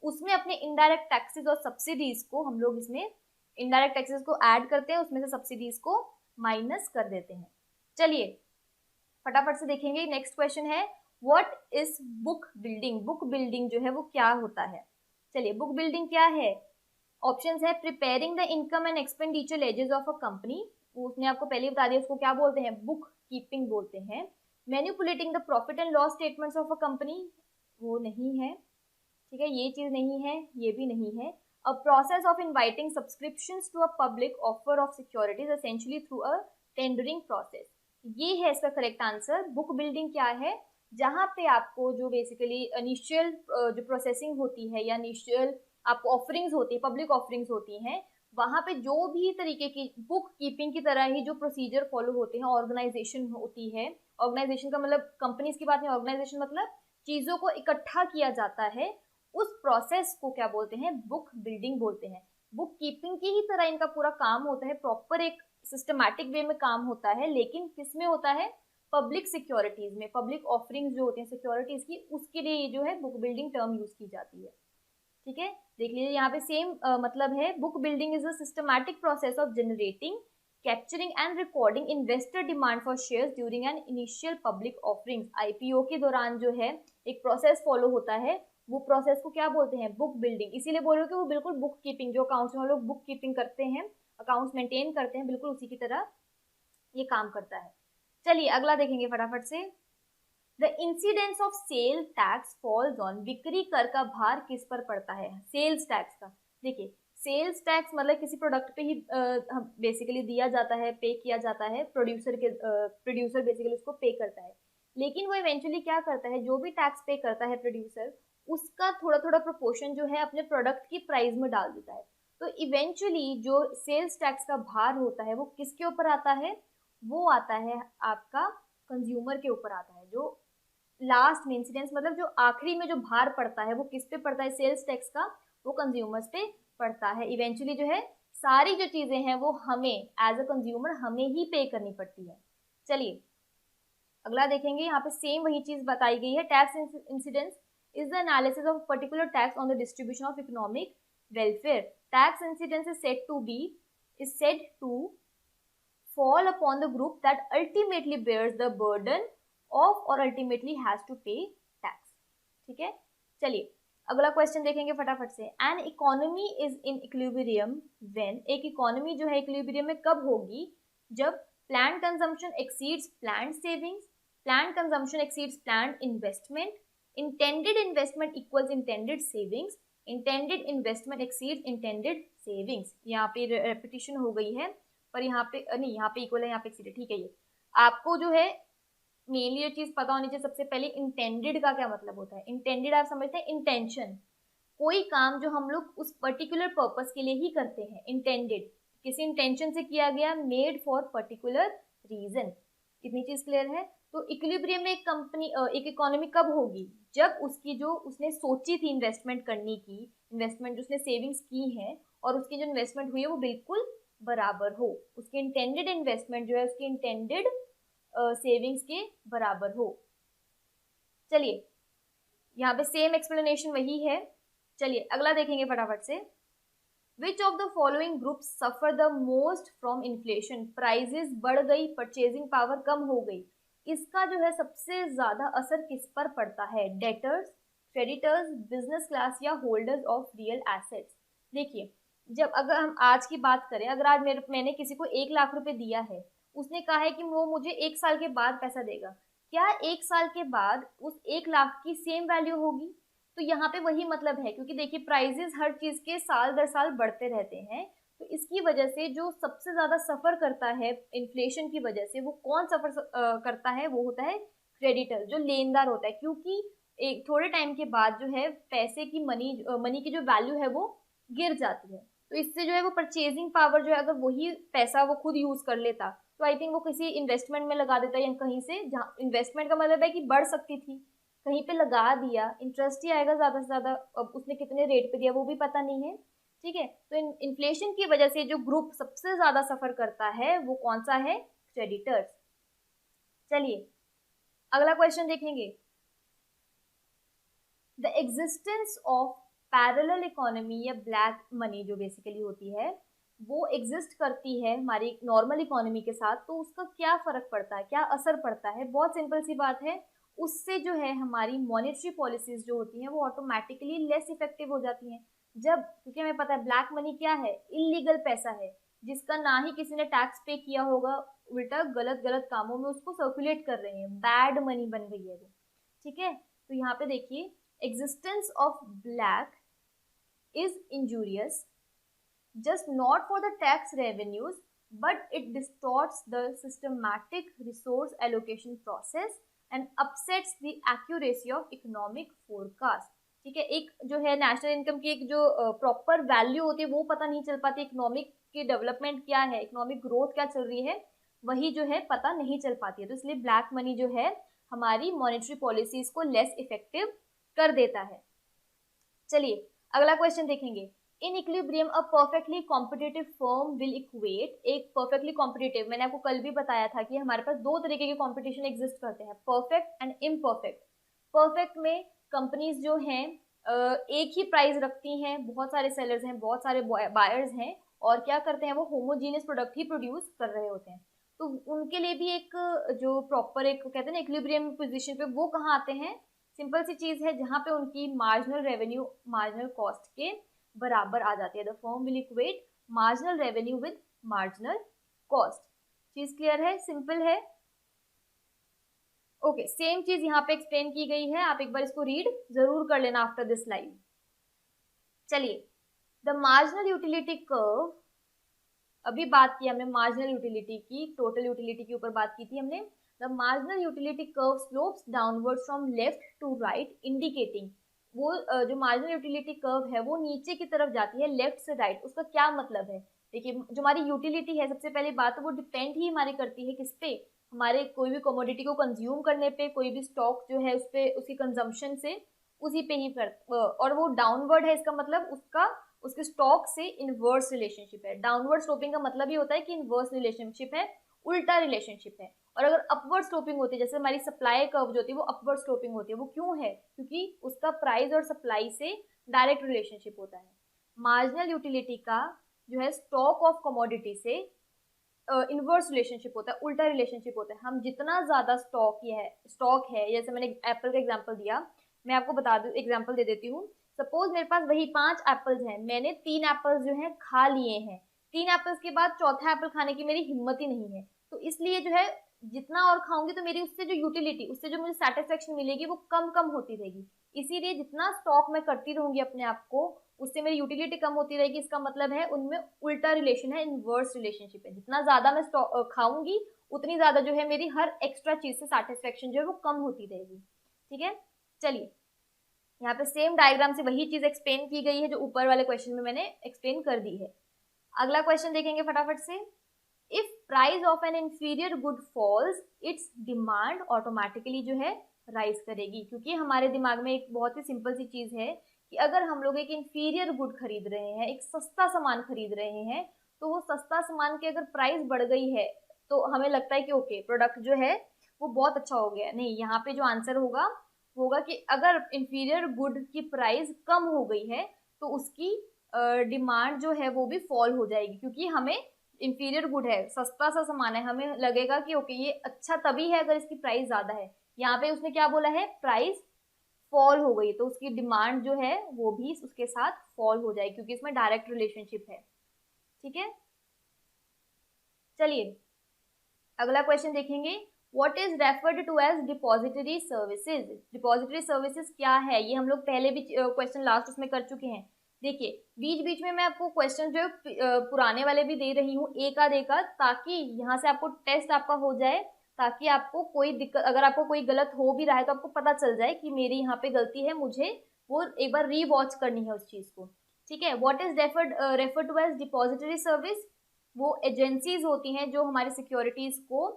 उसमें अपने इनडायरेक्ट टैक्सेस और सब्सिडीज को हम लोग इसमें इनडायरेक्ट टैक्सेस को ऐड करते हैं, उसमें से सब्सिडीज को माइनस कर देते हैं। चलिए फटाफट से देखेंगे। नेक्स्ट क्वेश्चन है what is book building. Book building जो है वो क्या होता है? चलिए बुक बिल्डिंग क्या है? ऑप्शंस है preparing the income and expenditure laissez of a company, उसने आपको पहले बता दिया उसको क्या बोलते हैं, बुक कीपिंग बोलते हैं। Manipulating the profit and loss statements of a company, वो नहीं है, ठीक है, ये चीज नहीं है, ये भी नहीं है। A process of inviting subscriptions to a public offer of securities essentially through a tendering process, ये है इसका करेक्ट आंसर। बुक बिल्डिंग क्या है? जहां पे आपको जो बेसिकली इनिशियल जो प्रोसेसिंग होती है या इनिशियल आपको ऑफरिंग्स होती है, पब्लिक ऑफरिंग्स होती हैं, वहां पे जो भी तरीके की बुक कीपिंग की तरह ही जो प्रोसीजर फॉलो होते हैं, ऑर्गेनाइजेशन होती है। ऑर्गेनाइजेशन का मतलब कंपनीज की बात नहीं, ऑर्गेनाइजेशन मतलब चीजों को इकट्ठा किया जाता है, उस प्रोसेस को क्या बोलते हैं, बुक बिल्डिंग बोलते हैं। बुक कीपिंग की ही तरह इनका पूरा काम होता है, प्रॉपर एक सिस्टमैटिक वे में काम होता है, लेकिन किस में होता है, पब्लिक सिक्योरिटीज में, पब्लिक ऑफरिंग्स जो होती हैं सिक्योरिटीज की, उसके लिए ये जो है बुक बिल्डिंग टर्म यूज की जाती है, ठीक है। देख लीजिए यहाँ पे सेम मतलब है, book building is a systematic process of generating, capturing and recording investor demand for shares during an initial public offering. IPO के दौरान जो है एक प्रोसेस फॉलो होता है, वो प्रोसेस को क्या बोलते हैं, बुक बिल्डिंग। इसीलिए बोल रहे हो कि वो बिल्कुल बुक कीपिंग, जो अकाउंट्स में हम लोग बुक कीपिंग करते हैं, अकाउंट्स मेंटेन करते हैं, बिल्कुल उसी की तरह ये काम करता है। चलिए अगला देखेंगे फटाफट से। The incidence of sale tax falls on, बिक्री कर का भार किस पर पड़ता है, सेल्स टैक्स का। देखिए सेल्स टैक्स मतलब किसी प्रोडक्ट पे ही बेसिकली दिया जाता है, पे किया जाता है, प्रोड्यूसर बेसिकली उसको पे करता है, लेकिन वो इवेंचुअली क्या करता है, जो भी टैक्स पे करता है प्रोड्यूसर, उसका थोड़ा थोड़ा प्रोपोर्शन जो है अपने प्रोडक्ट की प्राइस में डाल देता है। तो इवेंचुअली जो सेल्स टैक्स का भार होता है वो किसके ऊपर आता है, वो आता है आपका कंज्यूमर के ऊपर आता है। जो लास्ट में इंसिडेंस मतलब जो आखिरी में जो भार पड़ता है वो किस पे पड़ता है, सेल्स टैक्स का, वो कंज्यूमर्स पे पड़ता है। इवेंचुअली जो है सारी जो चीजें हैं वो हमें एज अ कंज्यूमर हमें ही पे करनी पड़ती है। चलिए अगला देखेंगे, यहाँ पे सेम वही चीज बताई गई है। Tax incidence is the analysis of particular tax on the distribution of economic welfare. Tax incidence is said to fall upon the group that ultimately bears the burden of or ultimately has to pay tax, ठीक है। चलिए अगला question देखेंगे फटाफट से। An economy is in equilibrium when, एक economy जो है इक्विलिब्रियम में कब होगी, जब plan consumption exceeds plan savings, plan consumption exceeds plan investment, intended investment equals intended savings, intended investment exceeds intended savings. यहाँ पे रेपिटेशन हो गई है पर यहाँ पे नहीं, यहाँ पे इक्वल है, यहाँ पे एक्सीड है, ठीक है। ये आपको जो है मेनली ये चीज पता होनी चाहिए सबसे पहले, इंटेंडेड का क्या मतलब होता है। इंटेंडेड आप समझते हैं, इंटेंशन, कोई काम जो हम लोग उस पर्टिकुलर पर्पस के लिए ही करते हैं, इंटेंडेड, किसी इंटेंशन से किया गया, मेड फॉर पर्टिकुलर रीजन। इतनी चीज क्लियर है। तो इक्विलिब्रियम में एक कंपनी, एक इकोनॉमी कब होगी, जब उसकी जो उसने सोची थी इन्वेस्टमेंट करने की, इन्वेस्टमेंट जो उसने सेविंग्स की है और उसकी जो इन्वेस्टमेंट हुई है वो बिल्कुल बराबर हो, उसकी इंटेंडेड इन्वेस्टमेंट जो है उसकी इंटेंडेड सेविंग्स के बराबर हो। चलिए, यहाँ पे सेम एक्सप्लेनेशन वही है। चलिए अगला देखेंगे फटाफट से। Which of the following group suffer the most from inflation, prices बढ़ गई, परचेजिंग पावर कम हो गई, इसका जो है सबसे ज्यादा असर किस पर पड़ता है, डेटर्स, क्रेडिटर्स, बिजनेस क्लास या होल्डर्स ऑफ रियल एसेट्स। देखिए, जब अगर हम आज की बात करें, अगर आज मैंने किसी को 1 लाख रुपए दिया है, उसने कहा है कि वो मुझे 1 साल के बाद पैसा देगा, क्या 1 साल के बाद उस 1 लाख की सेम वैल्यू होगी? तो यहाँ पे वही मतलब है, क्योंकि देखिए प्राइजेस हर चीज के साल दर साल बढ़ते रहते हैं, तो इसकी वजह से जो सबसे ज्यादा सफर करता है इन्फ्लेशन की वजह से, वो कौन सफर करता है, वो होता है क्रेडिटर, जो लेनदार होता है, क्योंकि एक थोड़े टाइम के बाद जो है पैसे की मनी की जो वैल्यू है वो गिर जाती है। तो इससे जो है वो परचेजिंग पावर जो है, अगर वही पैसा वो खुद यूज कर लेता, तो आई थिंक वो किसी इन्वेस्टमेंट में लगा देता, या कहीं से, जहाँ इन्वेस्टमेंट का मतलब है कि बढ़ सकती थी, कहीं पे लगा दिया, इंटरेस्ट ही आएगा ज्यादा से ज्यादा, अब उसने कितने रेट पे दिया वो भी पता नहीं है। ठीक है, तो इन्फ्लेशन की वजह से जो ग्रुप सबसे ज्यादा सफर करता है वो कौन सा है, क्रेडिटर्स। चलिए अगला क्वेश्चन देखेंगे। The existence of parallel economy या ब्लैक मनी जो बेसिकली होती है, वो एग्जिस्ट करती है हमारी नॉर्मल इकोनॉमी के साथ, तो उसका क्या फर्क पड़ता है, क्या असर पड़ता है? बहुत सिंपल सी बात है, उससे जो है हमारी मॉनेटरी पॉलिसीज जो होती हैं वो ऑटोमेटिकली लेस इफेक्टिव हो जाती हैं। जब, क्योंकि हमें पता है ब्लैक मनी क्या है, इलीगल पैसा है, जिसका ना ही किसी ने टैक्स पे किया होगा, उल्टा गलत गलत कामों में उसको सर्कुलेट कर रहे हैं, बैड मनी बन गई है वो। ठीक है, तो यहाँ पे देखिए, existence of black is injurious just not for the tax revenues, but it distorts the systematic resource allocation process and upsets the accuracy of economic forecast। ठीक है, एक जो है नेशनल इनकम की एक जो प्रॉपर वैल्यू होती है वो पता नहीं चल पाती, इकोनॉमिक की डेवलपमेंट क्या है, इकोनॉमिक ग्रोथ क्या चल रही है, वही जो है पता नहीं चल पाती है। तो इसलिए ब्लैक मनी जो है हमारी मॉनेटरी पॉलिसीज को लेस इफेक्टिव कर देता है। चलिए अगला क्वेश्चन देखेंगे। In equilibrium a perfectly competitive firm will equate, एक परफेक्टली कॉम्पिटिटिव, मैंने आपको कल भी बताया था कि हमारे पास दो तरीके के कॉम्पिटिशन एग्जिस्ट करते हैं, परफेक्ट एंड इम्परफेक्ट। परफेक्ट में कंपनीज जो हैं एक ही प्राइस रखती हैं, बहुत सारे सेलर्स हैं, बहुत सारे बायर्स हैं, और क्या करते हैं, वो होमोजीनियस प्रोडक्ट ही प्रोड्यूस कर रहे होते हैं। तो उनके लिए भी एक जो प्रॉपर एक कहते हैं ना इक्विलिब्रियम पोजीशन पे, वो कहाँ आते हैं, सिंपल सी चीज है, जहां पे उनकी मार्जिनल रेवेन्यू मार्जिनल कॉस्ट के बराबर आ जाती है। The firm will equate marginal revenue with marginal cost. चीज क्लियर है, सिंपल है। ओके, सेम चीज यहाँ पे एक्सप्लेन की गई है, आप एक बार इसको रीड जरूर कर लेना आफ्टर दिस लाइव। चलिए, द मार्जिनल यूटिलिटी कर्व, अभी बात की हमने मार्जिनल यूटिलिटी की, टोटल यूटिलिटी के ऊपर बात की थी हमने। The marginal utility curve slopes downward from left to right, indicating, वो जो मार्जिनल यूटिलिटी कर्व है वो नीचे की तरफ जाती है लेफ्ट से राइट। उसका क्या मतलब है, देखिए जो हमारी यूटिलिटी है, सबसे पहली बात तो वो डिपेंड ही हमारी करती है किस पे, हमारे कोई भी कमोडिटी को कंज्यूम करने पे, कोई भी स्टॉक जो है उस पे, उसकी कंजम्पशन से, उसी पे ही कर, और वो डाउनवर्ड है, इसका मतलब उसका उसके स्टॉक से इनवर्स रिलेशनशिप है। डाउनवर्ड स्लोपिंग का मतलब ही होता है कि इनवर्स रिलेशनशिप है, उल्टा रिलेशनशिप है। और अगर अपवर्ड स्लोपिंग होती है, जैसे हमारी सप्लाई कर्व जो होती है वो अपवर्ड स्लोपिंग होती है, वो क्यों है, क्योंकि उसका प्राइस और सप्लाई से डायरेक्ट रिलेशनशिप होता है। मार्जिनल यूटिलिटी का जो है स्टॉक ऑफ कमोडिटी से इनवर्स रिलेशनशिप होता है, उल्टा रिलेशनशिप होता है। हम जितना ज्यादा स्टॉक है, जैसे मैंने एप्पल का एग्जांपल दिया, मैं आपको बता दूं, एग्जांपल दे देती हूँ। सपोज मेरे पास वही 5 एप्पल्स हैं, मैंने 3 एप्पल्स जो है खा लिए हैं, 3 एप्पल्स के बाद चौथा एप्पल खाने की मेरी हिम्मत ही नहीं है, तो इसलिए जो है जितना और खाऊंगी तो मेरी उससे जो यूटिलिटी, उससे जो मुझे सेटिस्फेक्शन मिलेगी वो कम कम होती रहेगी। इसीलिए जितना स्टॉक मैं करती रहूंगी अपने आप को, उससे मेरी यूटिलिटी कम होती रहेगी, इसका मतलब है उनमें उल्टा रिलेशन है, इनवर्स रिलेशनशिप है। जितना ज्यादा मैं खाऊंगी उतनी ज्यादा जो है मेरी हर एक्स्ट्रा चीज से सेटिस्फेक्शन जो है वो कम होती रहेगी। ठीक है, चलिए यहाँ पे सेम डायग्राम से वही चीज एक्सप्लेन की गई है जो ऊपर वाले क्वेश्चन में मैंने एक्सप्लेन कर दी है। अगला क्वेश्चन देखेंगे फटाफट से। If price of an inferior good falls, its demand automatically जो है राइज करेगी। क्योंकि हमारे दिमाग में एक बहुत ही सिंपल सी चीज है कि अगर हम लोग एक इंफीरियर गुड खरीद रहे हैं, एक सस्ता सामान खरीद रहे हैं, तो वो सस्ता सामान की अगर प्राइस बढ़ गई है तो हमें लगता है कि ओके प्रोडक्ट जो है वो बहुत अच्छा हो गया। नहीं, यहाँ पे जो आंसर होगा होगा कि अगर इंफीरियर गुड की प्राइस कम हो गई है तो उसकी डिमांड जो है वो भी फॉल हो जाएगी। क्योंकि हमें इंफीरियर गुड है, सस्ता सा सामान है, हमें लगेगा कि ओके ये अच्छा तभी है अगर इसकी प्राइस ज्यादा है। यहाँ पे उसने क्या बोला है, प्राइस फॉल हो गई, तो उसकी डिमांड जो है वो भी उसके साथ फॉल हो जाएगी, क्योंकि इसमें डायरेक्ट रिलेशनशिप है। ठीक है, चलिए अगला क्वेश्चन देखेंगे। What is referred to as depository services. Depository services क्या है, ये हम लोग पहले भी क्वेश्चन लास्ट उसमें कर चुके हैं। देखिए बीच बीच में मैं आपको क्वेश्चन जो पुराने वाले भी दे रही हूँ एक आध एक आध, ताकि यहाँ से आपको टेस्ट आपका हो जाए, ताकि आपको कोई दिक्कत, अगर आपको कोई गलत हो भी रहा है तो आपको पता चल जाए कि मेरी यहाँ पे गलती है, मुझे वो एक बार रीवॉच करनी है उस चीज को। ठीक है, what is referred to as depository service. वो एजेंसीज होती हैं जो हमारी सिक्योरिटीज को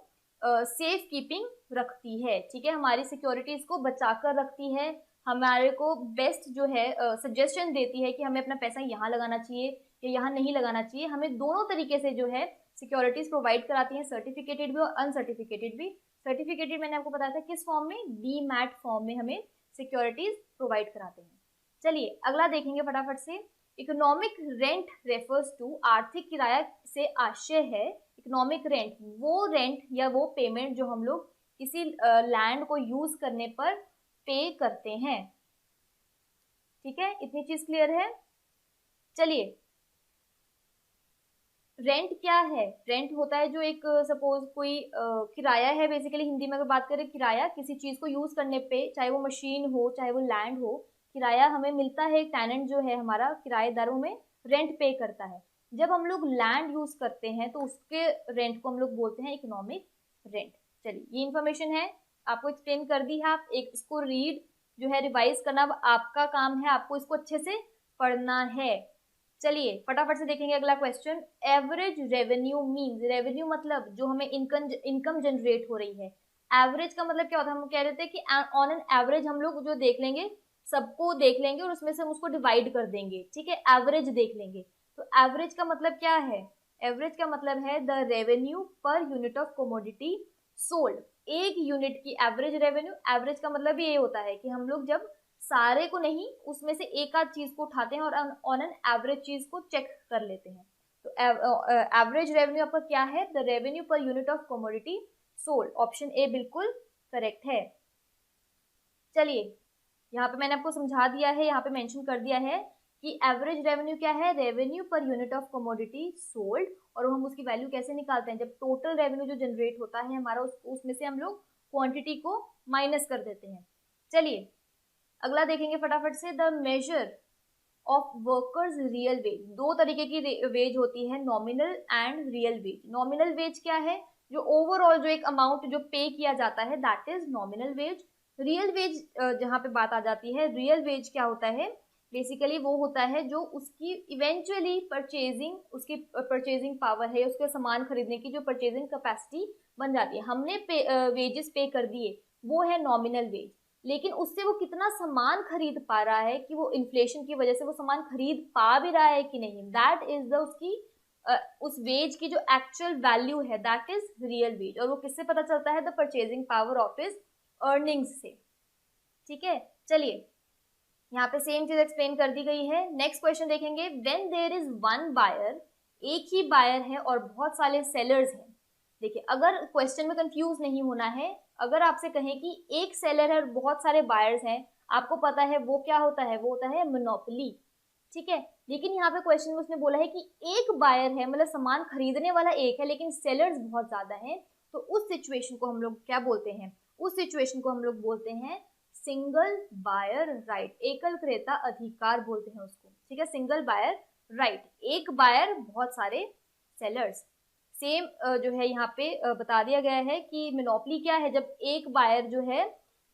सेफ कीपिंग रखती है। ठीक है, हमारी सिक्योरिटीज को बचा कर रखती है, हमारे को बेस्ट जो है सजेशन देती है कि हमें अपना पैसा यहाँ लगाना चाहिए या यहाँ नहीं लगाना चाहिए। हमें दोनों तरीके से जो है सिक्योरिटीज प्रोवाइड कराती हैं, सर्टिफिकेटेड भी और अनसर्टिफिकेटेड भी। सर्टिफिकेटेड मैंने आपको बताया था किस फॉर्म में, डीमैट फॉर्म में हमें सिक्योरिटीज प्रोवाइड कराते हैं। चलिए अगला देखेंगे फटाफट से। इकोनॉमिक रेंट रेफर्स टू, आर्थिक किराया से आशय है इकोनॉमिक रेंट, वो रेंट या वो पेमेंट जो हम लोग किसी लैंड को यूज करने पर पे करते हैं। ठीक है, इतनी चीज क्लियर है। चलिए रेंट क्या है, रेंट होता है जो एक सपोज कोई किराया है, बेसिकली हिंदी में अगर बात करें किराया किसी चीज को यूज करने पे, चाहे वो मशीन हो चाहे वो लैंड हो, किराया हमें मिलता है। एक टेनेंट जो है हमारा किराएदारों में रेंट पे करता है। जब हम लोग लैंड यूज करते हैं तो उसके रेंट को हम लोग बोलते हैं इकोनॉमिक रेंट। चलिए ये इन्फॉर्मेशन है, आपको एक्सप्लेन कर दी है। आप एक इसको रीड जो है रिवाइज करना अब आपका काम है, आपको इसको अच्छे से पढ़ना है। चलिए फटाफट से देखेंगे अगला question. Average revenue means, revenue मतलब जो हमें इनकम जनरेट हो रही है। एवरेज का मतलब क्या होता है, हम कह रहे थे कि ऑन एन एवरेज हम लोग जो देख लेंगे, सबको देख लेंगे और उसमें से हम उसको डिवाइड कर देंगे। ठीक है, एवरेज देख लेंगे। तो एवरेज का मतलब क्या है, एवरेज का मतलब है the revenue per unit of commodity sold. एक यूनिट की एवरेज रेवेन्यू, एवरेज का मतलब ये होता है कि हम लोग जब सारे को नहीं उसमें से एक आध चीज को उठाते हैं और ऑन एन एवरेज चीज को चेक कर लेते हैं। तो एवरेज रेवेन्यू आपका क्या है, the revenue per unit of commodity sold. Option A बिल्कुल करेक्ट है। चलिए यहाँ पे मैंने आपको समझा दिया है, यहाँ पे मेंशन कर दिया है कि एवरेज रेवेन्यू क्या है, revenue per unit of commodity sold. और हम उसकी वैल्यू कैसे निकालते हैं, जब टोटल रेवेन्यू जो जनरेट होता है हमारा उसमें से हम लोग क्वांटिटी को माइनस कर देते हैं। चलिए अगला देखेंगे फटाफट से। The measure of workers real wage, दो तरीके की वेज होती है, nominal and real wage. Nominal wage क्या है, जो ओवरऑल जो एक अमाउंट जो पे किया जाता है that is nominal wage. Real wage जहाँ पे बात आ जाती है, रियल वेज क्या होता है, बेसिकली वो होता है जो उसकी इवेंचुअली परचेजिंग, उसकी परचेजिंग पावर है, उसके सामान खरीदने की जो परचेजिंग कैपेसिटी बन जाती है, हमने वेजेस पे कर दिए, वो है नॉमिनल वेज। लेकिन उससे वो कितना सामान खरीद पा रहा है, कि वो इन्फ्लेशन की वजह से वो सामान खरीद पा भी रहा है कि नहीं, दैट इज द उसकी उस वेज की जो एक्चुअल वैल्यू है, दैट इज रियल वेज। और वो किससे पता चलता है, the purchasing power of his earnings से। ठीक है, चलिए यहाँ पे सेम चीज एक्सप्लेन कर दी गई है। नेक्स्ट क्वेश्चन देखेंगे। When there is one buyer, एक ही बायर है और बहुत सारे सेलर्स हैं। देखिए अगर क्वेश्चन में कंफ्यूज नहीं होना है, अगर आपसे कहें कि एक सेलर है और बहुत सारे बायर्स हैं, आपको पता है वो क्या होता है, वो होता है मोनोपोली। ठीक है, लेकिन यहाँ पे क्वेश्चन में उसने बोला है कि एक बायर है, मतलब सामान खरीदने वाला एक है लेकिन सेलर्स बहुत ज्यादा हैं, तो उस सिचुएशन को हम लोग क्या बोलते हैं, उस सिचुएशन को हम लोग बोलते हैं सिंगल बायर राइट, एकल क्रेता अधिकार बोलते हैं उसको। ठीक है, सिंगल बायर राइट, एक बायर बहुत सारे सेलर्स। सेम जो है यहाँ पे बता दिया गया है कि मोनोपोली क्या है, जब एक बायर जो है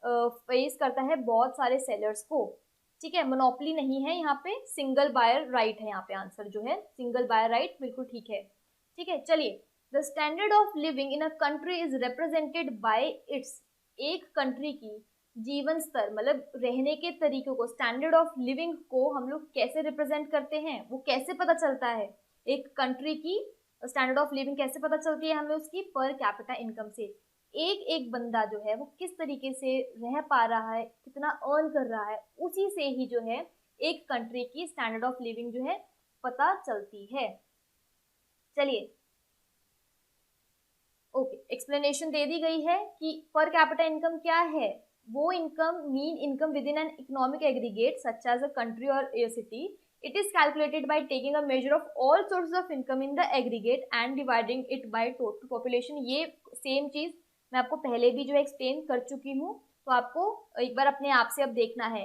फेस करता है बहुत सारे सेलर्स को। ठीक है, मोनोपोली नहीं है यहाँ पे, सिंगल बायर राइट है यहाँ पे, आंसर जो है सिंगल बायर राइट, बिल्कुल ठीक है। ठीक है, चलिए, the standard of living in a country is represented by it's, एक कंट्री की जीवन स्तर मतलब रहने के तरीकों को, स्टैंडर्ड ऑफ लिविंग को हम लोग कैसे रिप्रेजेंट करते हैं, वो कैसे पता चलता है, एक कंट्री की स्टैंडर्ड ऑफ लिविंग कैसे पता चलती है हमें, उसकी पर कैपिटा इनकम से। एक एक बंदा जो है वो किस तरीके से रह पा रहा है, कितना अर्न कर रहा है, उसी से ही जो है एक कंट्री की स्टैंडर्ड ऑफ लिविंग जो है पता चलती है। चलिए, ओके, एक्सप्लेनेशन दे दी गई है कि पर कैपिटा इनकम क्या है, वो income mean income within an economic aggregate such as a country और a city. It is calculated by taking a measure of all sources of income in the aggregate and dividing it by total population. ये same चीज मैं आपको पहले भी जो है explain कर चुकी हूँ, तो आपको एक बार अपने आप से अब देखना है।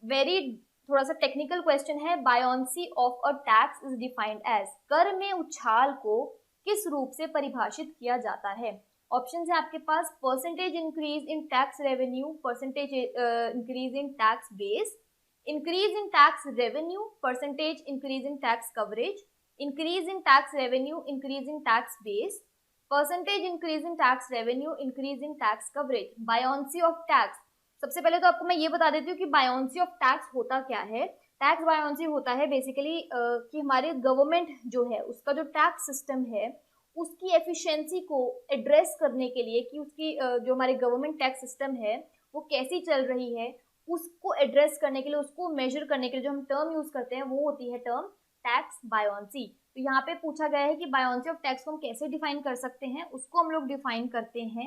वेरी थोड़ा सा टेक्निकल क्वेश्चन है। Buoyancy of a tax is defined as, कर में उछाल को किस रूप से परिभाषित किया जाता है। ऑप्शन है आपके पास, percentage increase in tax revenue, percentage increase in tax base, increase in tax revenue, percentage increase in tax coverage, increase in tax revenue, increase in tax base, percentage increase in tax revenue, increase in tax coverage. Buoyancy of tax, सबसे पहले तो आपको मैं ये बता देती हूँ कि बायोंसी ऑफ टैक्स होता क्या है। टैक्स बायोंसी होता है बेसिकली कि हमारे गवर्नमेंट जो है उसका जो टैक्स सिस्टम है उसकी एफिशिएंसी को एड्रेस करने के लिए, कि उसकी जो हमारे गवर्नमेंट टैक्स सिस्टम है वो कैसी चल रही है, उसको एड्रेस करने के लिए, उसको मेजर करने के लिए जो हम टर्म यूज करते हैं वो होती है टर्म टैक्स बायोंसी। तो यहाँ पे पूछा गया है कि बायोंसी ऑफ टैक्स को हम कैसे डिफाइन कर सकते हैं, उसको हम लोग डिफाइन करते हैं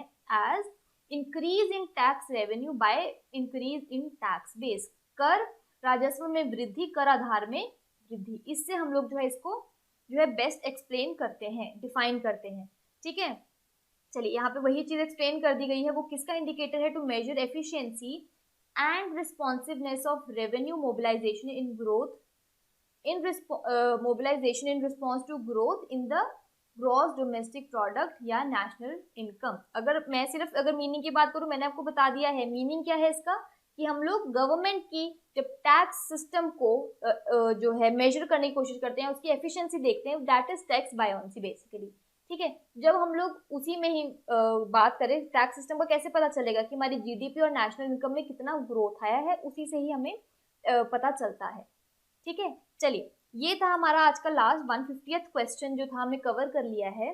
as increase in tax revenue by increase in tax base, कर राजस्व में वृद्धि, कर आधार में वृद्धि। इससे हम लोग जो है इसको जो है बेस्ट एक्सप्लेन करते हैं, डिफाइन करते हैं। ठीक है, चलिए, यहाँ पे वही चीज एक्सप्लेन कर दी गई है। वो किसका इंडिकेटर है, to measure efficiency and responsiveness of revenue mobilization in growth mobilization in response to growth in the gross domestic product या नेशनल इनकम। अगर मैं सिर्फ अगर मीनिंग की बात करूं, मैंने आपको बता दिया है मीनिंग क्या है इसका, कि हम लोग गवर्नमेंट की जब टैक्स सिस्टम को जो है मेजर करने की कोशिश करते हैं, उसकी एफिशिएंसी देखते हैं, that is tax buoyancy basically. ठीक है, जब हम लोग उसी में ही बात करें टैक्स सिस्टम का कैसे पता चलेगा कि हमारी जीडीपी और नेशनल इनकम में कितना ग्रोथ आया है, उसी से ही हमें पता चलता है। ठीक है, चलिए, ये था हमारा आज का लास्ट 150th क्वेश्चन जो था हमने कवर कर लिया है।